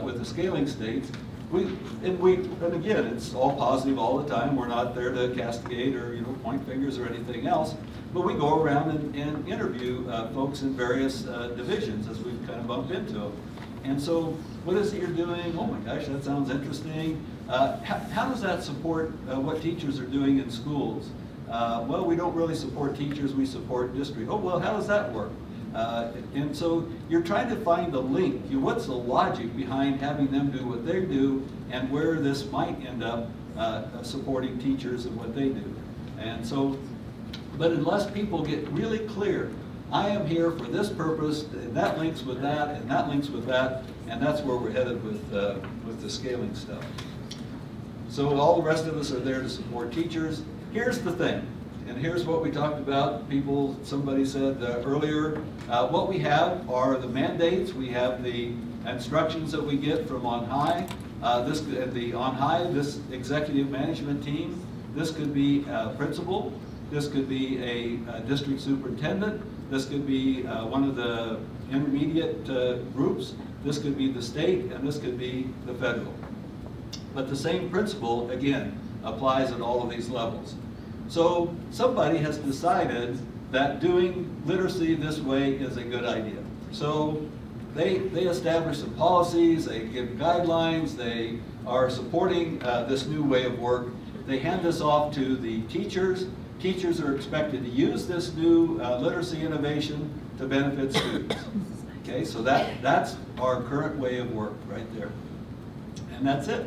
with the scaling states, and again, it's all positive all the time. We're not there to castigate or point fingers or anything else, but we go around and interview folks in various divisions as we kind of bump into them. And so, what is it you're doing? Oh my gosh, that sounds interesting. How does that support what teachers are doing in schools? Well, we don't really support teachers, we support district. Oh, well, how does that work? And so you're trying to find the link. What's the logic behind having them do what they do and where this might end up supporting teachers and what they do. And so, but unless people get really clear, I am here for this purpose, and that links with that, and that links with that, and that's where we're headed with the scaling stuff. So all the rest of us are there to support teachers. Here's the thing, and here's what we talked about. Somebody said earlier, what we have are the mandates. We have the instructions that we get from on high. This executive management team. This could be a principal. This could be a district superintendent. This could be one of the intermediate groups. This could be the state, and this could be the federal. But the same principle, again, applies at all of these levels. So somebody has decided that doing literacy this way is a good idea. So they establish some policies, they give guidelines, they are supporting this new way of work. They hand this off to the teachers. Teachers are expected to use this new literacy innovation to benefit students. Okay, so that's our current way of work right there. And that's it.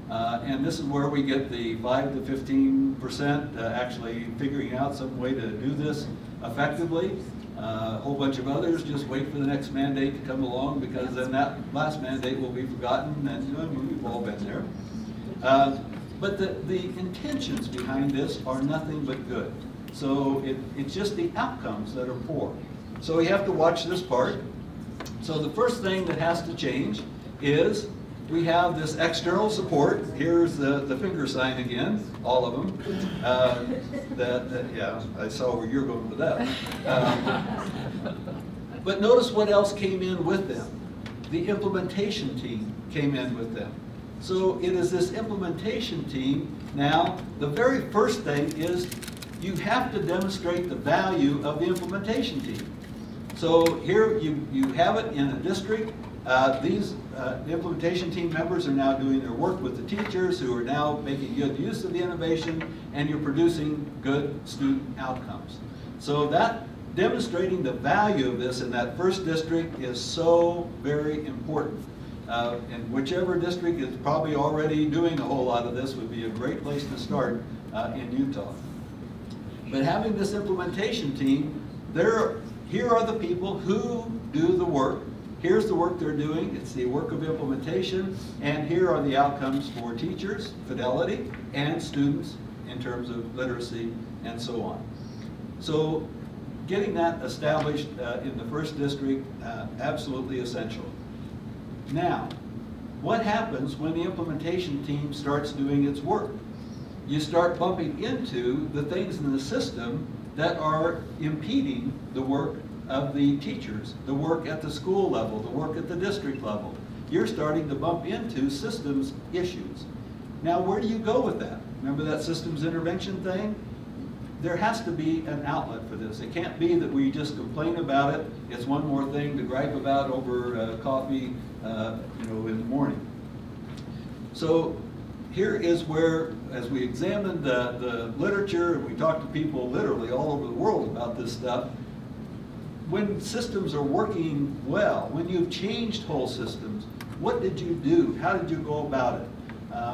And this is where we get the 5 to 15% actually figuring out some way to do this effectively. A whole bunch of others just wait for the next mandate to come along, because then that last mandate will be forgotten, and we've all been there. But the intentions behind this are nothing but good. So it's just the outcomes that are poor. So we have to watch this part. So the first thing that has to change is we have this external support. Here's the finger sign again, all of them. Yeah, I saw where you're going with that. But notice what else came in with them. The implementation team came in with them. So it is this implementation team. Now, the very first thing is you have to demonstrate the value of the implementation team. So here you have it in a district. These implementation team members are now doing their work with the teachers, who are now making good use of the innovation, and you're producing good student outcomes. So that demonstrating the value of this in that first district is so very important. And whichever district is probably already doing a whole lot of this would be a great place to start in Utah. But having this implementation team, here are the people who do the work. Here's the work they're doing. It's the work of implementation. And here are the outcomes for teachers, fidelity, and students in terms of literacy and so on. So getting that established in the first district, absolutely essential. Now, what happens when the implementation team starts doing its work? You start bumping into the things in the system that are impeding the work of the teachers, the work at the school level, the work at the district level. You're starting to bump into systems issues. Now, where do you go with that? Remember that systems intervention thing? There has to be an outlet for this. It can't be that we just complain about it. It's one more thing to gripe about over coffee, in the morning. So here is where, as we examined the literature, and we talked to people literally all over the world about this stuff, when systems are working well, when you've changed whole systems, what did you do? How did you go about it?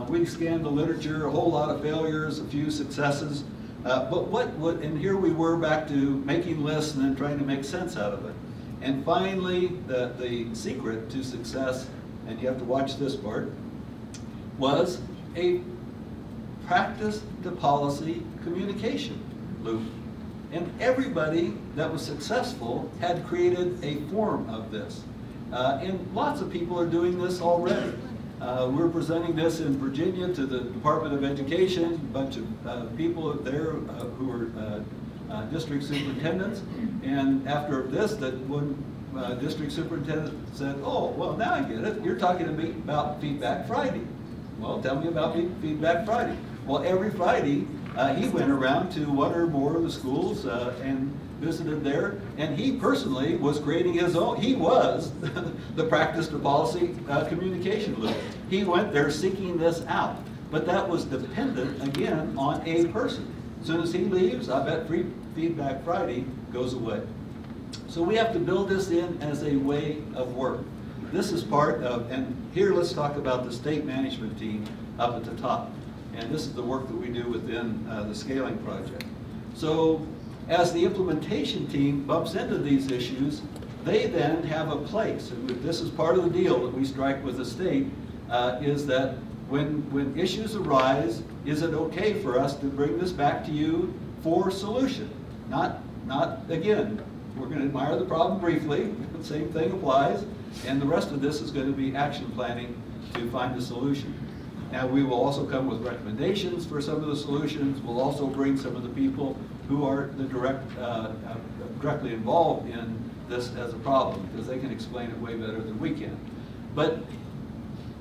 We scanned the literature, a whole lot of failures, a few successes. But and here we were back to making lists and then trying to make sense out of it. And finally, the secret to success, and you have to watch this part, was a practice to policy communication loop. And everybody that was successful had created a form of this. And lots of people are doing this already. We're presenting this in Virginia to the Department of Education, a bunch of people there who are district superintendents. And after this, that one district superintendent said, oh, well, now I get it. You're talking to me about Feedback Friday. Well, tell me about Feedback Friday. Well, every Friday, he went around to one or more of the schools and visited there, and he personally was creating his own. He was the practice to policy communication loop. He went there seeking this out, but that was dependent, again, on a person. As soon as he leaves, I bet Feedback Friday goes away. So we have to build this in as a way of work. This is part of, and here let's talk about the state management team up at the top. And this is the work that we do within the scaling project. So as the implementation team bumps into these issues, they then have a place. And this is part of the deal that we strike with the state, is that when issues arise, is it okay for us to bring this back to you for solution? Not again, we're going to admire the problem briefly, the same thing applies, and the rest of this is going to be action planning to find a solution. Now, we will also come with recommendations for some of the solutions. We'll also bring some of the people who are the directly involved in this as a problem, because they can explain it way better than we can. But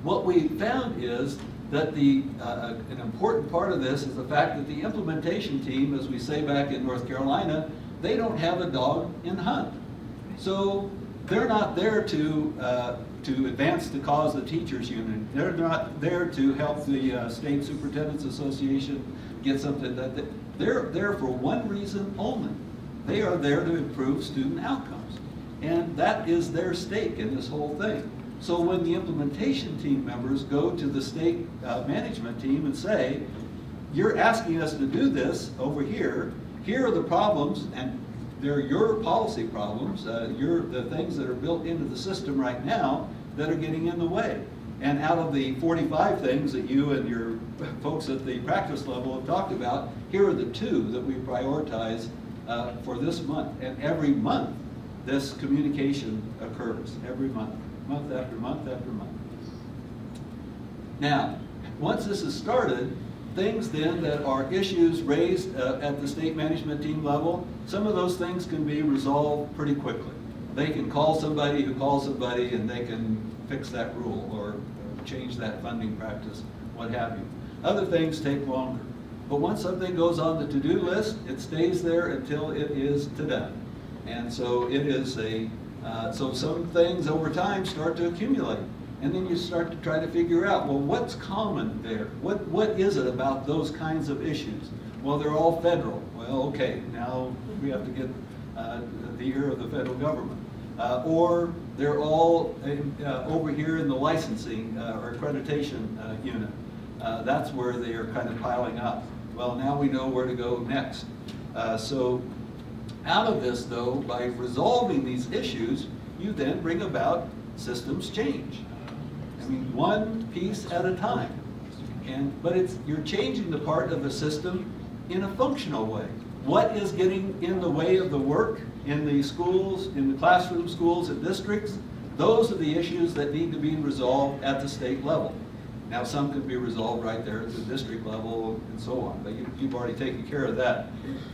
what we found is that an important part of this is the fact that the implementation team, as we say back in North Carolina, they don't have a dog in the hunt. So they're not there to advance the cause of the teachers union. They're not there to help the State Superintendents Association get something. They're there for one reason only. They are there to improve student outcomes. And that is their stake in this whole thing. So when the implementation team members go to the state management team and say, you're asking us to do this over here, here are the problems, and they're your policy problems, the things that are built into the system right now that are getting in the way. And out of the 45 things that you and your folks at the practice level have talked about, here are the 2 that we prioritize for this month. And every month, this communication occurs, every month, month after month after month. Now, once this is started, things then that are issues raised at the state management team level, some of those things can be resolved pretty quickly. They can call somebody who calls somebody and they can fix that rule or change that funding practice, what have you. Other things take longer. But once something goes on the to-do list, it stays there until it is to done. And so it is so some things over time start to accumulate. And then you start to try to figure out, well, what's common there? What is it about those kinds of issues? Well, they're all federal. Well, okay, now we have to get the ear of the federal government. Or they're all over here in the licensing or accreditation unit. That's where they are kind of piling up. Well, now we know where to go next. So out of this, though, by resolving these issues, you then bring about systems change. I mean, one piece at a time. But you're changing the part of the system in a functional way. What is getting in the way of the work in the schools, in the classroom schools and districts? Those are the issues that need to be resolved at the state level. Now, some can be resolved right there at the district level and so on, but you've already taken care of that.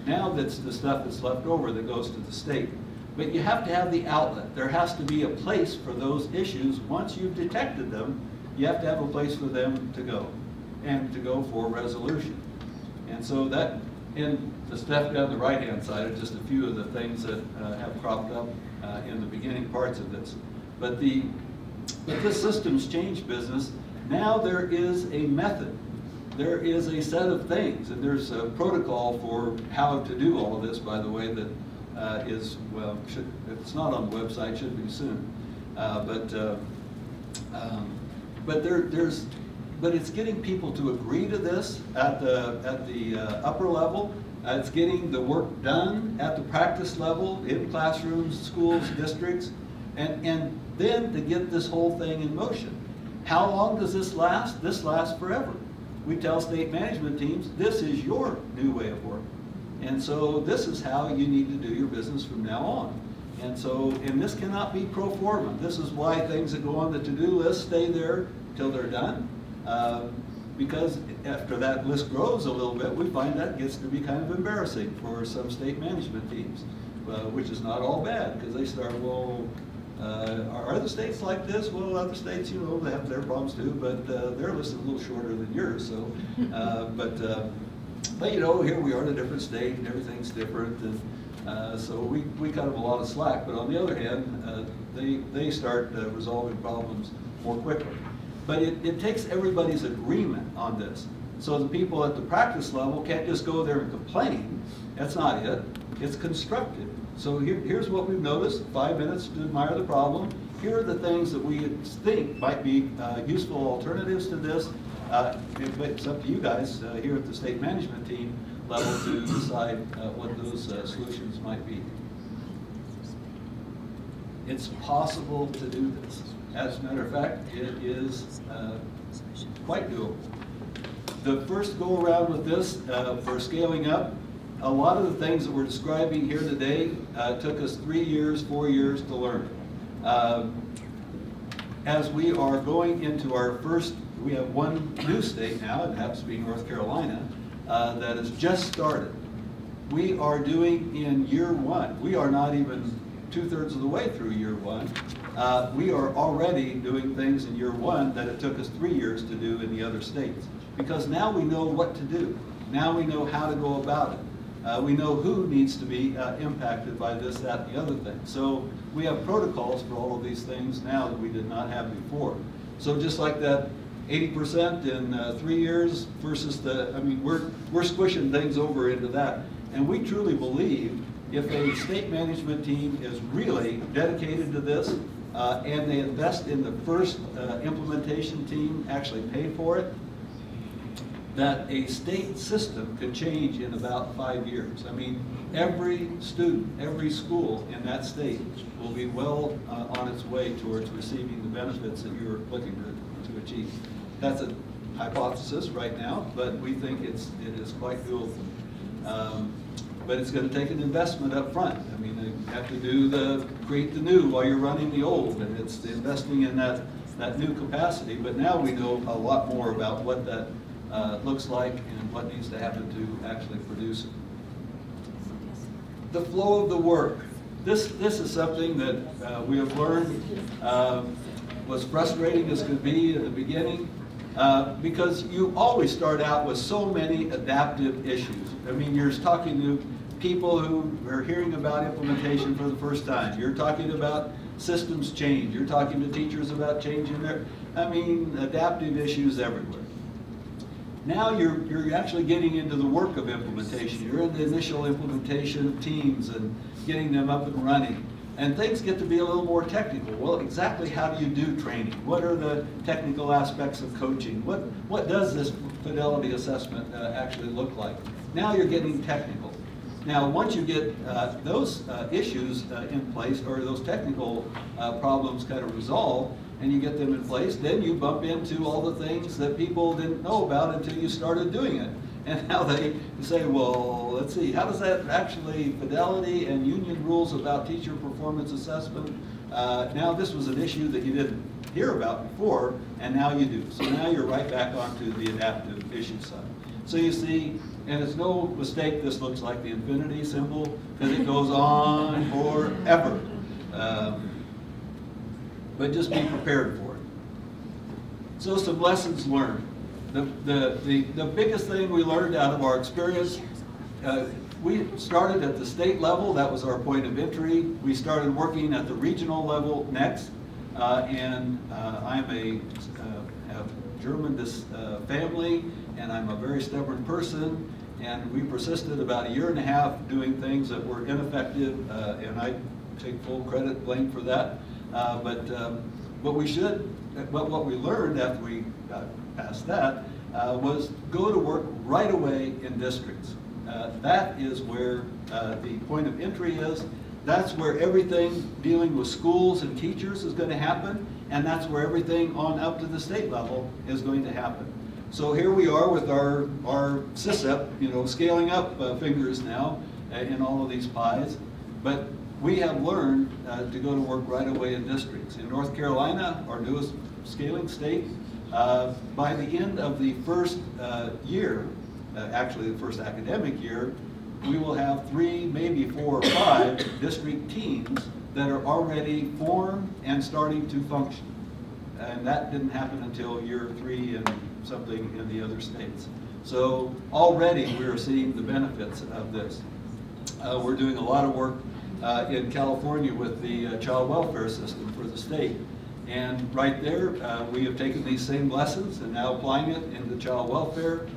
Now that's the stuff that's left over that goes to the state. But you have to have the outlet. There has to be a place for those issues. Once you've detected them, you have to have a place for them to go, and to go for resolution. And so that, and the stuff down the right-hand side are just a few of the things that have cropped up in the beginning parts of this. But this systems change business, now there is a method. There is a set of things, and there's a protocol for how to do all of this, by the way, that is, well, if it's not on the website, should be soon. But it's getting people to agree to this at the upper level. It's getting the work done at the practice level in classrooms, schools, districts, and then to get this whole thing in motion. How long does this last? This lasts forever. We tell state management teams, this is your new way of work. And so this is how you need to do your business from now on. And so, and this cannot be pro forma. This is why things that go on the to-do list stay there till they're done. Because after that list grows a little bit, we find that gets to be kind of embarrassing for some state management teams, which is not all bad, because they start, well, are other states like this? Well, other states, you know, they have their problems too, but their list is a little shorter than yours. So, but you know, here we are in a different state, and everything's different, and so we cut them a lot of slack. But on the other hand, they start resolving problems more quickly. But it takes everybody's agreement on this. So the people at the practice level can't just go there and complain. That's not it. It's constructive. So here's what we've noticed, 5 minutes to admire the problem. Here are the things that we think might be useful alternatives to this. It's up to you guys here at the state management team level to decide what those solutions might be. It's possible to do this. As a matter of fact, it is quite doable. The first go around with this for scaling up, a lot of the things that we're describing here today took us 3 years, 4 years to learn. As we are going into our first, we have one new state now, it happens to be North Carolina, that has just started. We are doing in year one, we are not even 2/3 of the way through year one. We are already doing things in year one that it took us 3 years to do in the other states. Because now we know what to do. Now we know how to go about it. We know who needs to be impacted by this, that, and the other thing. So we have protocols for all of these things now that we did not have before. So just like that 80% in 3 years versus the, I mean, we're squishing things over into that. And we truly believe if a state management team is really dedicated to this and they invest in the first implementation team, actually pay for it, that a state system could change in about 5 years. I mean, every student, every school in that state will be well on its way towards receiving the benefits that you're looking to achieve. That's a hypothesis right now, but we think it is quite doable. But it's going to take an investment up front. I mean, you have to create the new while you're running the old, and it's investing in that new capacity. But now we know a lot more about what that looks like and what needs to happen to actually produce it. The flow of the work. This is something that we have learned was frustrating as could be at the beginning because you always start out with so many adaptive issues. I mean, you're talking to people who are hearing about implementation for the first time. You're talking about systems change. You're talking to teachers about changing their, I mean, adaptive issues everywhere. Now you're actually getting into the work of implementation. You're in the initial implementation of teams and getting them up and running. And things get to be a little more technical. Well, exactly how do you do training? What are the technical aspects of coaching? What does this fidelity assessment actually look like? Now you're getting technical. Now, once you get those issues in place, or those technical problems kind of resolved, and you get them in place, then you bump into all the things that people didn't know about until you started doing it. And now they say, well, let's see, how does that actually, fidelity and union rules about teacher performance assessment, now this was an issue that you didn't hear about before, and now you do. So now you're right back onto the adaptive issue side. So you see, and it's no mistake this looks like the infinity symbol, because it goes on forever. But just be prepared for it. So some lessons learned. The biggest thing we learned out of our experience, we started at the state level. That was our point of entry. We started working at the regional level next. I'm a German family, and I'm a very stubborn person, and we persisted about 1.5 years doing things that were ineffective, and I take full credit, blame for that. But what we learned after we got past that was go to work right away in districts. That is where the point of entry is. That's where everything dealing with schools and teachers is going to happen, and that's where everything on up to the state level is going to happen. So here we are with our SISEP, scaling up fingers now in all of these pies. But we have learned to go to work right away in districts. In North Carolina, our newest scaling state, by the end of the first year, actually the first academic year, we will have 3, maybe 4 or 5 district teams that are already formed and starting to function. And that didn't happen until year 3 and something in the other states. So already we're seeing the benefits of this. We're doing a lot of work in California with the child welfare system for the state. And right there, we have taken these same lessons and now applying it into child welfare.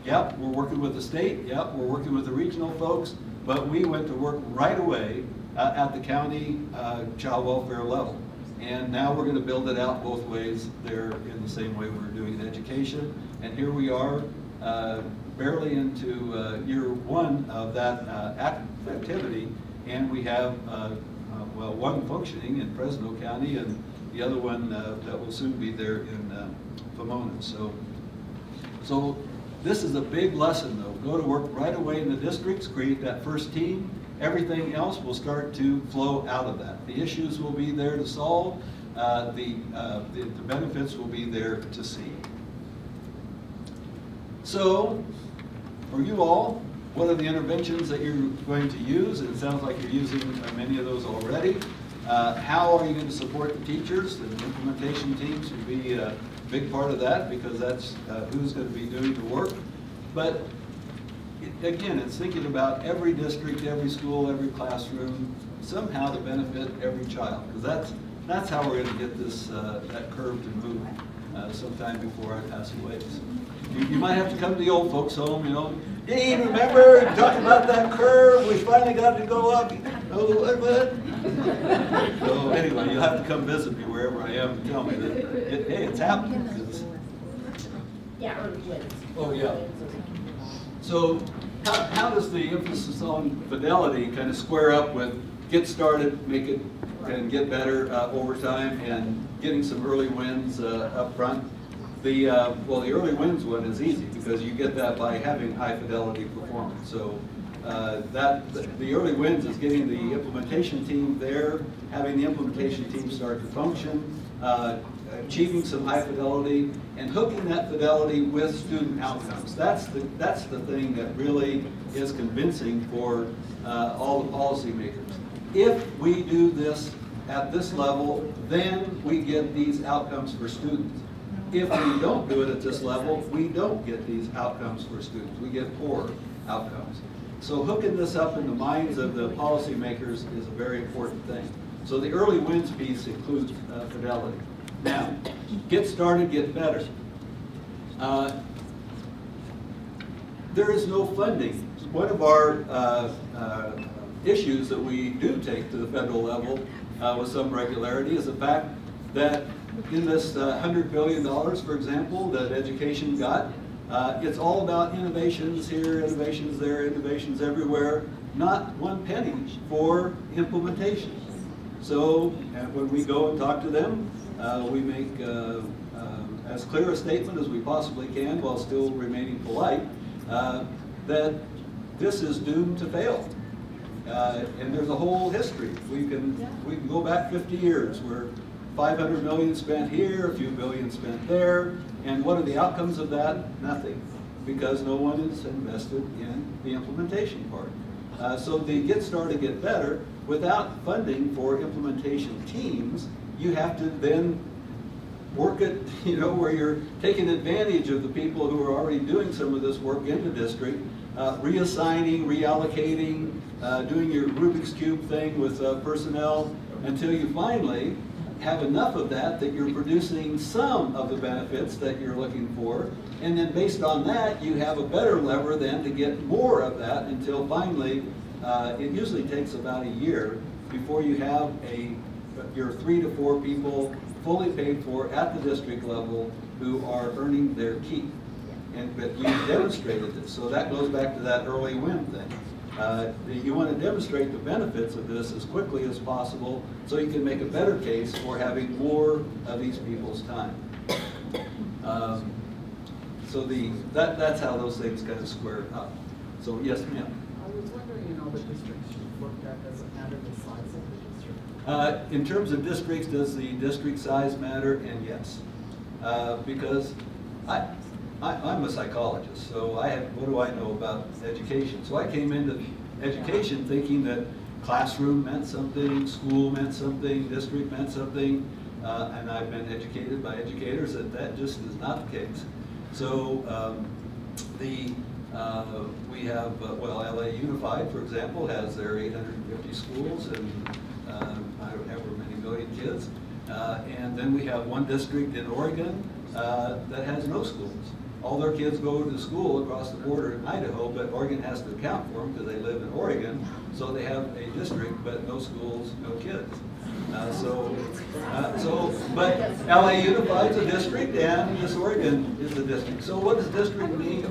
Yep, we're working with the state. Yep, we're working with the regional folks. But we went to work right away at the county child welfare level. And now we're going to build it out both ways there in the same way we're doing in education. And here we are, barely into year 1 of that activity. And we have, well, one functioning in Fresno County and the other one that will soon be there in Pomona. So this is a big lesson, though. Go to work right away in the districts, create that first team. Everything else will start to flow out of that. The issues will be there to solve. The benefits will be there to see. So, for you all, what are the interventions that you're going to use? And it sounds like you're using many of those already. How are you going to support the teachers? And the implementation teams will be a big part of that, because that's who's going to be doing the work. But again, it's thinking about every district, every school, every classroom, somehow to benefit every child, because that's how we're going to get this that curve to move sometime before I pass away. So you might have to come to the old folks' home, Hey, remember talking about that curve? We finally got to go up. Oh, what? So anyway, you'll have to come visit me wherever I am and tell me that hey, it's happening. Yeah, early wins. Oh yeah. So how does the emphasis on fidelity kind of square up with get started, make it, and get better over time, and getting some early wins up front? The early wins one is easy, because you get that by having high fidelity performance. So the early wins is getting the implementation team there, having the implementation team start to function, achieving some high fidelity, and hooking that fidelity with student outcomes. That's the thing that really is convincing for all the policymakers. If we do this at this level, then we get these outcomes for students. If we don't do it at this level, we don't get these outcomes for students. We get poor outcomes. So hooking this up in the minds of the policymakers is a very important thing. So the early wins piece includes fidelity. Now, get started, get better. There is no funding. One of our issues that we do take to the federal level with some regularity is the fact that in this $100 billion, for example, that education got, It's all about innovations here, innovations there, innovations everywhere, not one penny for implementation. So when we go and talk to them, we make as clear a statement as we possibly can while still remaining polite, that this is doomed to fail. And there's a whole history. We can go back 50 years where 500 million spent here, a few billion spent there, and what are the outcomes of that? Nothing, because no one is invested in the implementation part. So the Get Started, Get Better, without funding for implementation teams, you have to then work it, where you're taking advantage of the people who are already doing some of this work in the district, reassigning, reallocating, doing your Rubik's Cube thing with personnel, until you finally have enough of that you're producing some of the benefits that you're looking for, and then based on that you have a better lever then to get more of that, until finally it usually takes about a year before you have your 3 to 4 people fully paid for at the district level who are earning their keep. But you demonstrated this, so that goes back to that early win thing. You want to demonstrate the benefits of this as quickly as possible so you can make a better case for having more of these people's time. So that's how those things kind of square up. So yes, ma'am. I was wondering, the districts you looked at, does it matter the size of the district? In terms of districts, does the district size matter? And yes, because I'm a psychologist, so what do I know about education? So I came into education thinking that classroom meant something, school meant something, district meant something, and I've been educated by educators that just is not the case. So we have, LA Unified, for example, has their 850 schools and however many million kids. And then we have one district in Oregon that has no schools. All their kids go to school across the border in Idaho, but Oregon has to account for them because they live in Oregon. So they have a district, but no schools, no kids. But LA Unified is a district, and this Oregon is a district. So what does district mean?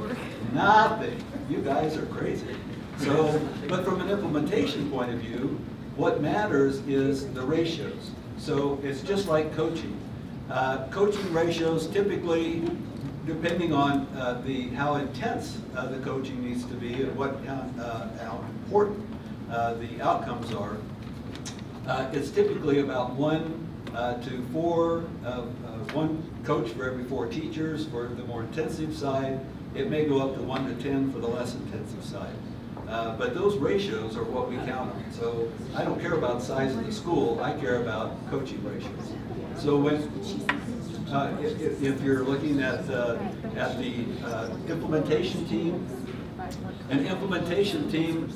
Nothing. You guys are crazy. So, but from an implementation point of view, what matters is the ratios. So it's just like coaching. Coaching ratios typically, depending on how intense the coaching needs to be and how important the outcomes are, it's typically about 1 to 4, 1 coach for every 4 teachers for the more intensive side. It may go up to 1 to 10 for the less intensive side. But those ratios are what we count on. So I don't care about the size of the school, I care about coaching ratios. So when if you're looking at the implementation team, an implementation team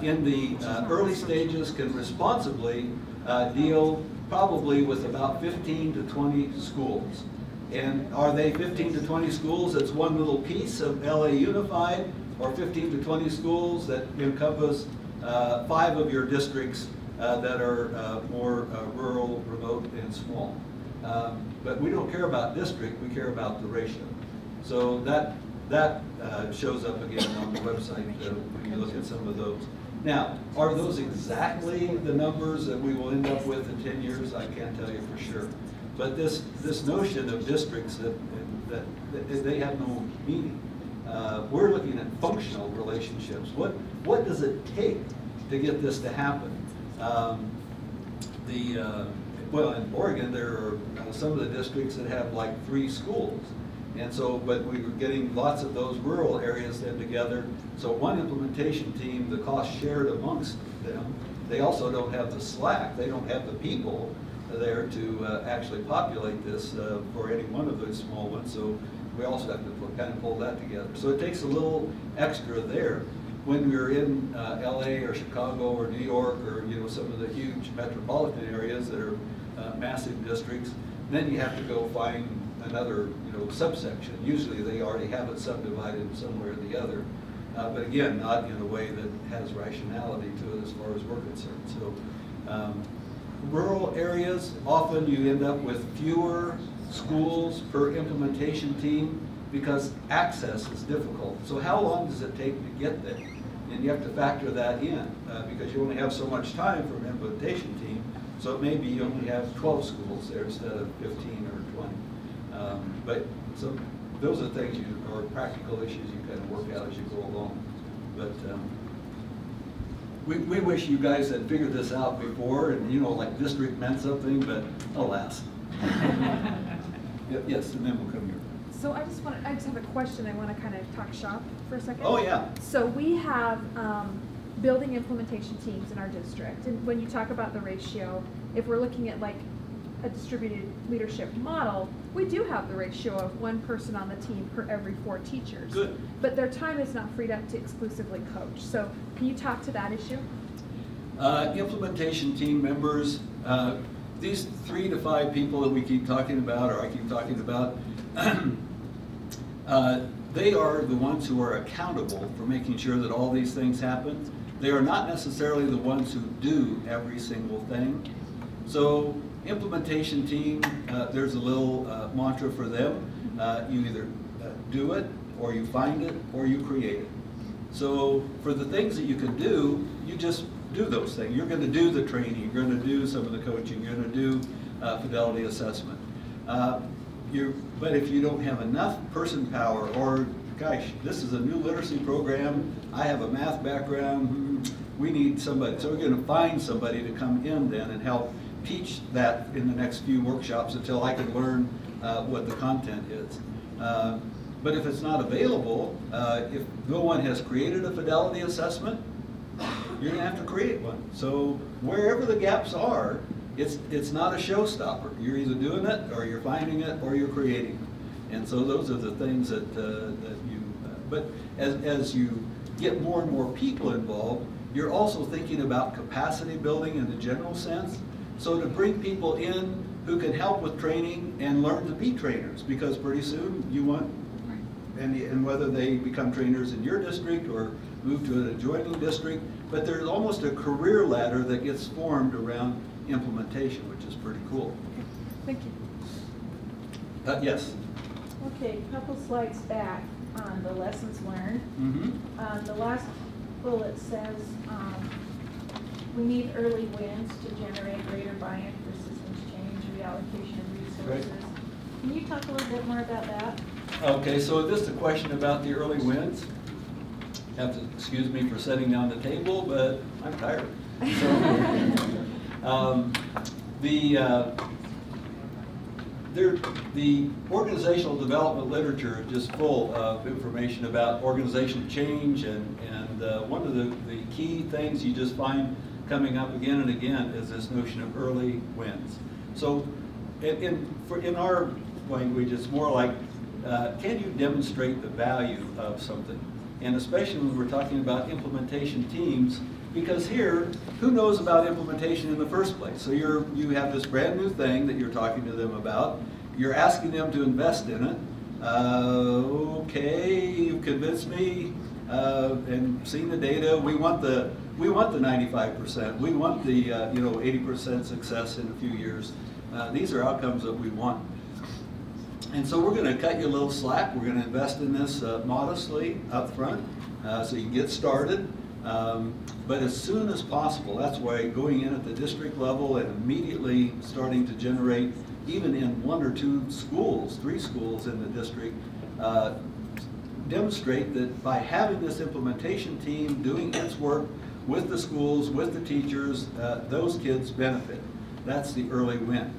in the early stages can responsibly deal probably with about 15 to 20 schools. And are they 15 to 20 schools that's one little piece of LA Unified, or 15 to 20 schools that encompass 5 of your districts that are more rural, remote, and small? But we don't care about district, we care about the ratio. So that shows up again on the website when you look at some of those. Now, are those exactly the numbers that we will end up with in 10 years? I can't tell you for sure. But this notion of districts that they have no meaning. We're looking at functional relationships. What does it take to get this to happen? Well, in Oregon, there are some of the districts that have like 3 schools. And so, but we were getting lots of those rural areas then together. So one implementation team, the cost shared amongst them. They also don't have the slack. They don't have the people there to actually populate this for any one of those small ones. So we also have to kind of pull that together. So it takes a little extra there. When we're in LA or Chicago or New York or some of the huge metropolitan areas that are massive districts, then you have to go find another subsection. Usually they already have it subdivided somewhere or the other. But again, not in a way that has rationality to it as far as we're concerned. So rural areas, often you end up with fewer schools per implementation team. because access is difficult. So how long does it take to get there? And you have to factor that in because you only have so much time for an implementation team. So it may be you only have 12 schools there instead of 15 or 20. But so those are things or practical issues you kind of work out as you go along. But we wish you guys had figured this out before, and you know, like district meant something, but alas. Yes, and then we'll come here. So I just have a question. I want to kind of talk shop for a second. Oh, yeah. So we have building implementation teams in our district. And when you talk about the ratio, if we're looking at like a distributed leadership model, we do have the ratio of one person on the team per every 4 teachers. Good. But their time is not freed up to exclusively coach. So can you talk to that issue? Implementation team members, these 3 to 5 people that we keep talking about, or I keep talking about, they are the ones who are accountable for making sure that all these things happen. They are not necessarily the ones who do every single thing. So implementation team, there's a little mantra for them. You either do it, or you find it, or you create it. So for the things that you can do, you just do those things. You're going to do the training, you're going to do some of the coaching, you're going to do fidelity assessment. But if you don't have enough person power, or gosh, this is a new literacy program, I have a math background, we need somebody. So we're going to find somebody to come in then and help teach that in the next few workshops until I can learn what the content is. But if it's not available, if no one has created a fidelity assessment, you're going to have to create one. So wherever the gaps are, it's not a showstopper. You're either doing it, or you're finding it, or you're creating it. And so those are the things that you. But as you get more and more people involved, you're also thinking about capacity building in the general sense. So to bring people in who can help with training and learn to be trainers, because pretty soon you want, and whether they become trainers in your district or move to an adjoining district, but there's almost a career ladder that gets formed around implementation, which is pretty cool. Okay. Thank you. Yes. Okay, a couple slides back on the lessons learned. Mm-hmm. The last bullet says we need early wins to generate greater buy-in for systems change, reallocation of resources. Right. Can you talk a little bit more about that? Okay, so just a question about the early wins. Have to excuse me for setting down the table, but I'm tired. So, the organizational development literature is just full of information about organizational change, and one of the key things you just find coming up again and again is this notion of early wins. So in our language, it's more like, can you demonstrate the value of something? And especially when we're talking about implementation teams, because here, who knows about implementation in the first place? So you have this brand new thing that you're talking to them about. You're asking them to invest in it. Okay, you've convinced me and seen the data. We want the 95%. We want the 80% success in a few years. These are outcomes that we want. And so we're going to cut you a little slack. We're going to invest in this modestly up front so you can get started. But as soon as possible, that's why going in at the district level and immediately starting to generate, even in 1 or 2 schools, 3 schools in the district, demonstrate that by having this implementation team doing its work with the schools, with the teachers, those kids benefit. That's the early win.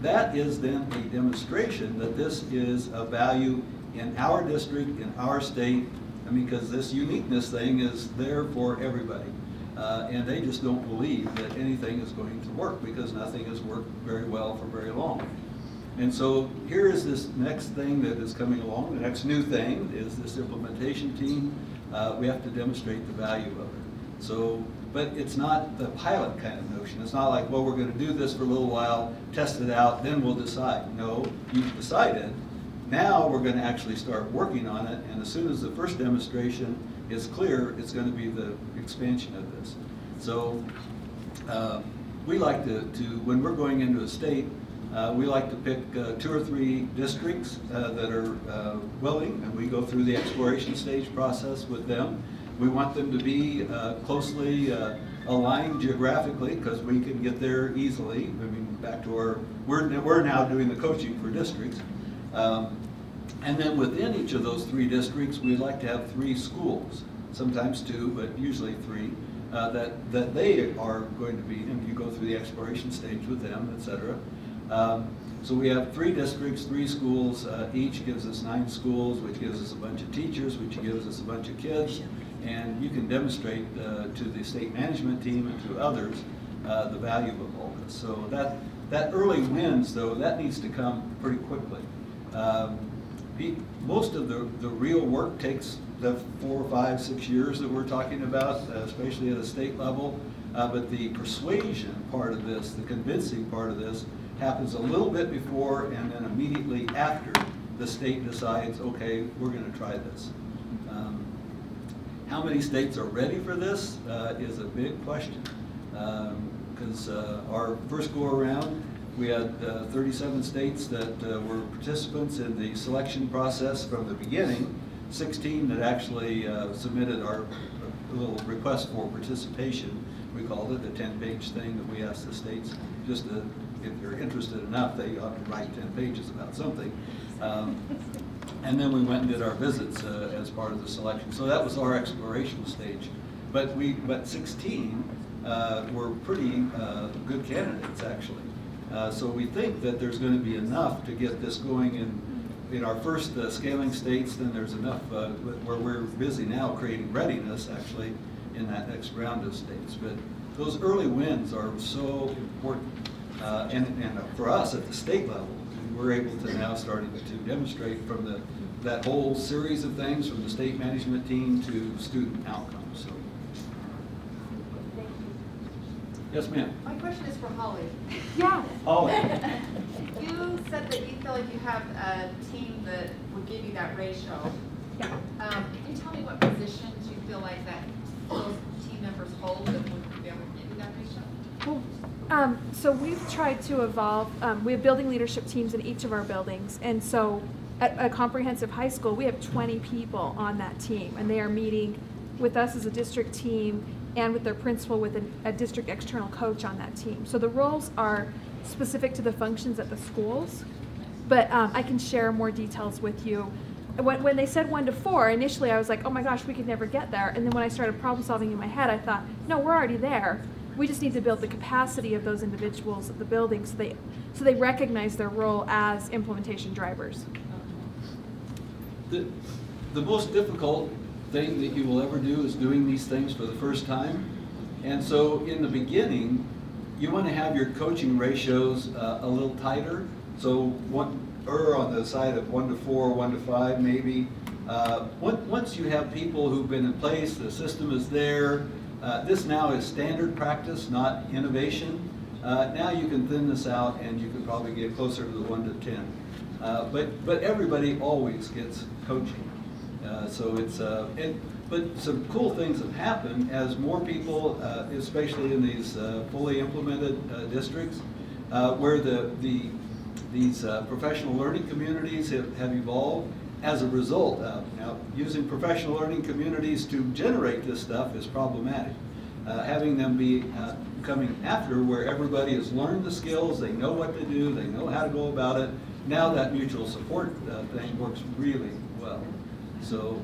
That is then a demonstration that this is a value in our district, in our state, because this uniqueness thing is there for everybody. And they just don't believe that anything is going to work because nothing has worked very well for very long. And so here is this next thing that is coming along. The next new thing is this implementation team. We have to demonstrate the value of it. So, but it's not the pilot kind of notion. It's not like, well, we're going to do this for a little while, test it out, then we'll decide. No, you've decided. Now we're going to actually start working on it, and as soon as the first demonstration is clear, it's going to be the expansion of this. So we like to when we're going into a state, We like to pick 2 or 3 districts that are willing, and we go through the exploration stage process with them. We want them to be closely aligned geographically, because we can get there easily. I mean, back to our, we're now doing the coaching for districts. And then within each of those 3 districts, we'd like to have 3 schools, sometimes 2, but usually 3, that they are going to be, and you go through the exploration stage with them, etc. So we have 3 districts, 3 schools, each gives us 9 schools, which gives us a bunch of teachers, which gives us a bunch of kids, and you can demonstrate to the state management team and to others the value of all this. So that early wins, though, that needs to come pretty quickly. Most of the real work takes the 4, 5, 6 years that we're talking about, especially at a state level. But the persuasion part of this, the convincing part of this, happens a little bit before and then immediately after the state decides, okay, we're going to try this. How many states are ready for this is a big question. Because our first go around, we had 37 states that were participants in the selection process from the beginning, 16 that actually submitted our little request for participation. We called it the 10-page thing that we asked the states just to, if they're interested enough, they ought to write 10 pages about something. And then we went and did our visits as part of the selection. So that was our exploration stage. But 16 were pretty good candidates, actually. So we think that there's going to be enough to get this going in our first scaling states. Then there's enough where we're busy now creating readiness, actually, in that next round of states. But those early wins are so important. And for us at the state level, we're able to now start to demonstrate from that whole series of things, from the state management team to student outcomes. So. Thank you. Yes, ma'am. My question is for Holly. Yeah. Holly. You said that you feel like you have a team that would give you that ratio. Yeah. Can you tell me what positions you feel like that those team members hold that would be able to give you that ratio? Well, so we've tried to evolve. We have building leadership teams in each of our buildings, and so at a comprehensive high school, we have 20 people on that team, and they are meeting with us as a district team and with their principal with a district external coach on that team. So the roles are specific to the functions at the schools, but I can share more details with you. When they said 1 to 4, initially I was like, oh my gosh, we could never get there. And then when I started problem solving in my head, I thought, no, we're already there. We just need to build the capacity of those individuals at the building so they recognize their role as implementation drivers. The most difficult thing that you will ever do is doing these things for the first time. And so in the beginning, you want to have your coaching ratios a little tighter. So on the side of 1 to 4, 1 to 5 maybe. Once you have people who've been in place, the system is there, this now is standard practice, not innovation. Now you can thin this out and you can probably get closer to the 1 to 10. But everybody always gets coaching. So it's, but some cool things have happened as more people, especially in these fully implemented districts, where these professional learning communities have evolved. As a result, now using professional learning communities to generate this stuff is problematic. Having them be coming after where everybody has learned the skills, they know what to do, they know how to go about it. Now that mutual support thing works really well. So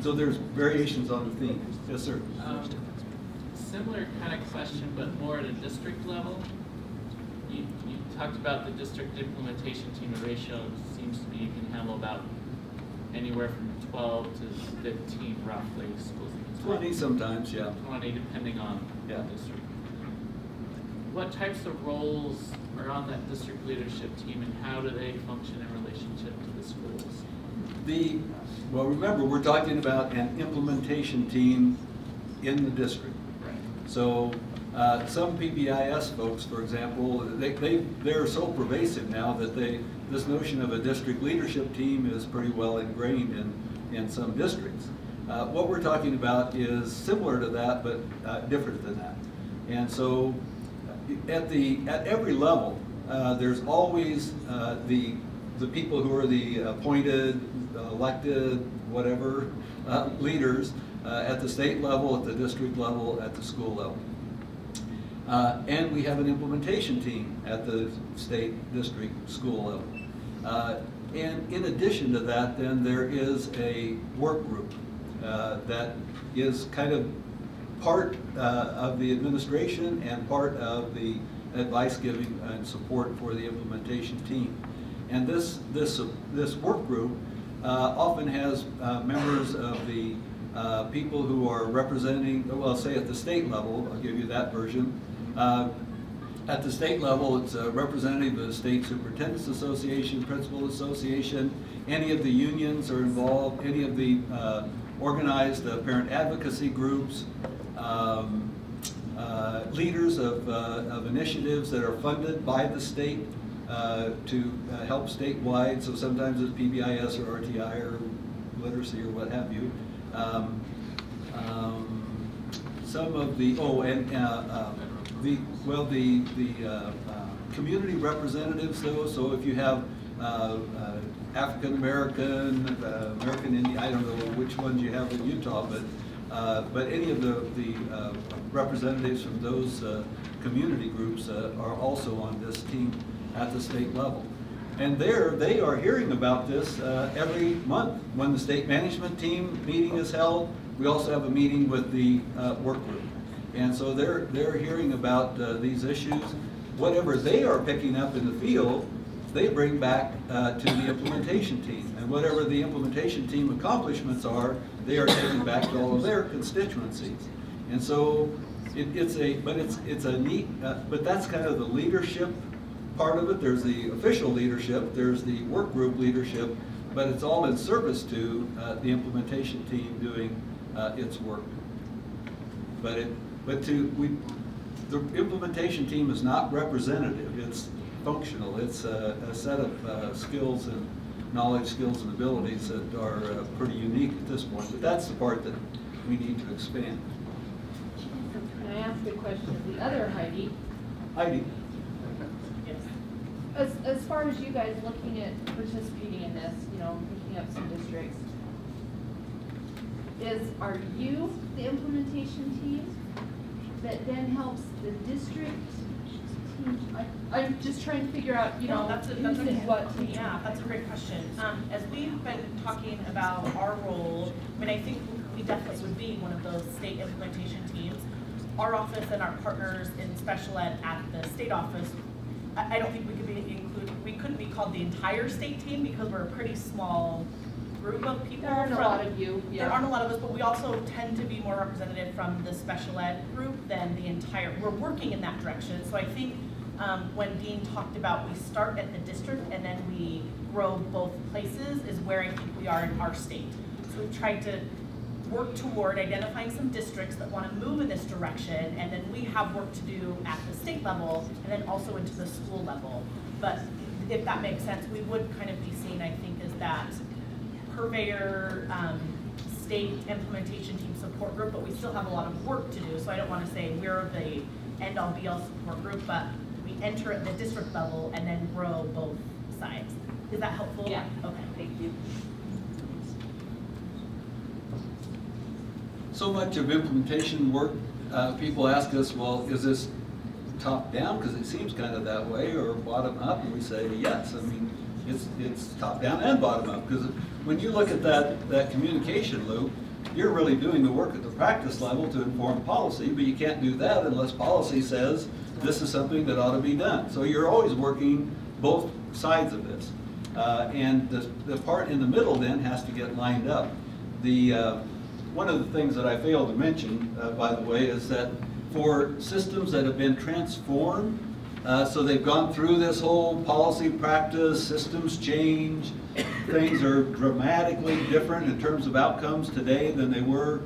there's variations on the theme. Yes, sir. Similar kind of question, but more at a district level. You talked about the district implementation team ratio. Seems to me you can handle about anywhere from 12 to 15 roughly schools. 20 sometimes, yeah. 20 depending on the district. What types of roles are on that district leadership team and how do they function in relationship to the schools? Well, remember, we're talking about an implementation team in the district. Right. So some PBIS folks, for example, they're so pervasive now that this notion of a district leadership team is pretty well ingrained in some districts. What we're talking about is similar to that, but different than that. And so at every level, there's always the people who are the appointed, elected, whatever, leaders at the state level, at the district level, at the school level. And we have an implementation team at the state, district, school level. And in addition to that, then there is a work group that is kind of part of the administration and part of the advice giving and support for the implementation team. And this work group often has members of the people who are representing, well, say at the state level, I'll give you that version. At the state level, it's a representative of the State Superintendent's Association, Principal Association, any of the unions are involved, any of the organized parent advocacy groups, leaders of initiatives that are funded by the state to help statewide, so sometimes it's PBIS or RTI or literacy or what have you. Some of the, community representatives though, so if you have African American, American Indian, I don't know which ones you have in Utah, but any of the representatives from those community groups are also on this team at the state level. And they are hearing about this every month. When the state management team meeting is held, we also have a meeting with the work group. And so they're hearing about these issues. Whatever they are picking up in the field, they bring back to the implementation team. And whatever the implementation team accomplishments are, they are taking back to all of their constituencies. And so it's a neat, but that's kind of the leadership part of it. There's the official leadership, there's the work group leadership, but it's all in service to the implementation team doing its work. The implementation team is not representative, it's functional. It's a set of skills and knowledge, skills, and abilities that are pretty unique at this point. But that's the part that we need to expand. Can I ask a question of the other Heidi? Heidi? Yes. As far as you guys looking at participating in this, you know, picking up some districts, are you the implementation team that then helps the district team? I'm just trying to figure out, you know, that's a great question. As we've been talking about our role, I mean, I think we definitely would be one of those state implementation teams. Our office and our partners in special ed at the state office, I don't think we could be included. We couldn't be called the entire state team because we're a pretty small group of people. There aren't a lot of you. Yeah. There aren't a lot of us, but we also tend to be more representative from the special ed group than the entire. We're working in that direction. So I think when Dean talked about we start at the district and then we grow both places is where I think we are in our state. So we've tried to work toward identifying some districts that want to move in this direction, and then we have work to do at the state level and then also into the school level. But if that makes sense, we would kind of be seen, I think, as that purveyor state implementation team support group, but we still have a lot of work to do. So I don't want to say we're the end-all be-all support group, but we enter at the district level and then grow both sides. Is that helpful? Yeah. Okay, thank you. So much of implementation work, people ask us, well, is this top down? Because it seems kind of that way, or bottom up, and we say yes. I mean, it's top down and bottom up, because when you look at that communication loop, you're really doing the work at the practice level to inform policy, but you can't do that unless policy says this is something that ought to be done. So you're always working both sides of this. And the part in the middle then has to get lined up. One of the things that I failed to mention, by the way, is that for systems that have been transformed, so they've gone through this whole policy practice, systems change, things are dramatically different in terms of outcomes today than they were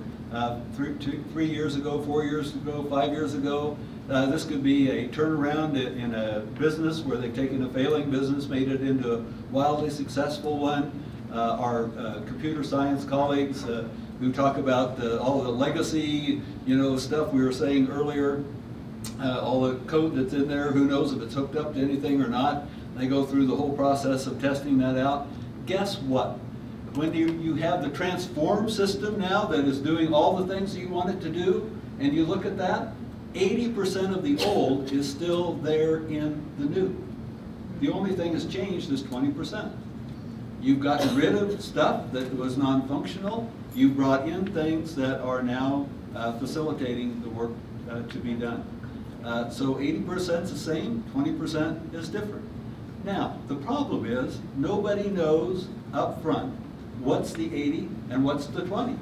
3 years ago, 4 years ago, 5 years ago. This could be a turnaround in a business where they've taken a failing business, made it into a wildly successful one. Our computer science colleagues who talk about all the legacy, stuff we were saying earlier, all the code that's in there, who knows if it's hooked up to anything or not. They go through the whole process of testing that out. Guess what? When you have the transform system now that is doing all the things that you want it to do, and you look at that, 80% of the old is still there in the new. The only thing that's changed is 20%. You've gotten rid of stuff that was non-functional. You've brought in things that are now facilitating the work to be done. So 80% is the same, 20% is different. Now, the problem is nobody knows up front what's the 80 and what's the 20.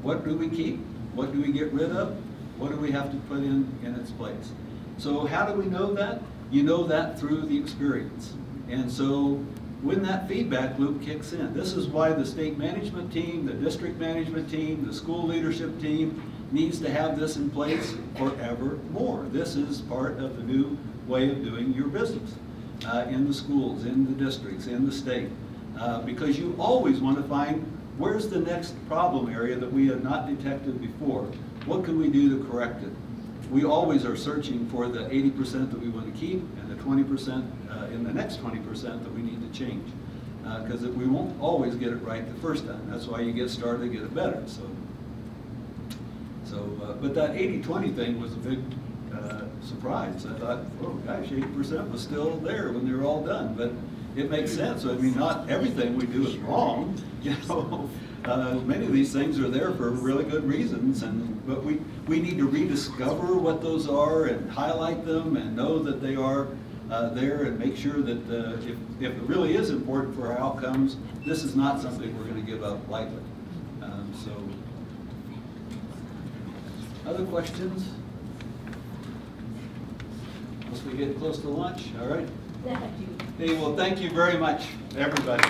What do we keep? What do we get rid of? What do we have to put in its place? So how do we know that? You know that through the experience. And so when that feedback loop kicks in, this is why the state management team, the district management team, the school leadership team needs to have this in place forevermore. This is part of the new way of doing your business in the schools, in the districts, in the state. Because you always want to find where's the next problem area that we have not detected before. What can we do to correct it? We always are searching for the 80% that we want to keep and the 20% in the next 20% that we need to change. Because we won't always get it right the first time. That's why you get started and get it better. But that 80-20 thing was a big surprise. I thought, oh gosh, 80% was still there when they were all done. But it makes sense. I mean, not everything we do is wrong. You know, many of these things are there for really good reasons, but we need to rediscover what those are and highlight them and know that they are there and make sure that if it really is important for our outcomes, this is not something we're going to give up lightly. So, other questions? Once we get close to lunch, all right? Hey, well, thank you very much, everybody.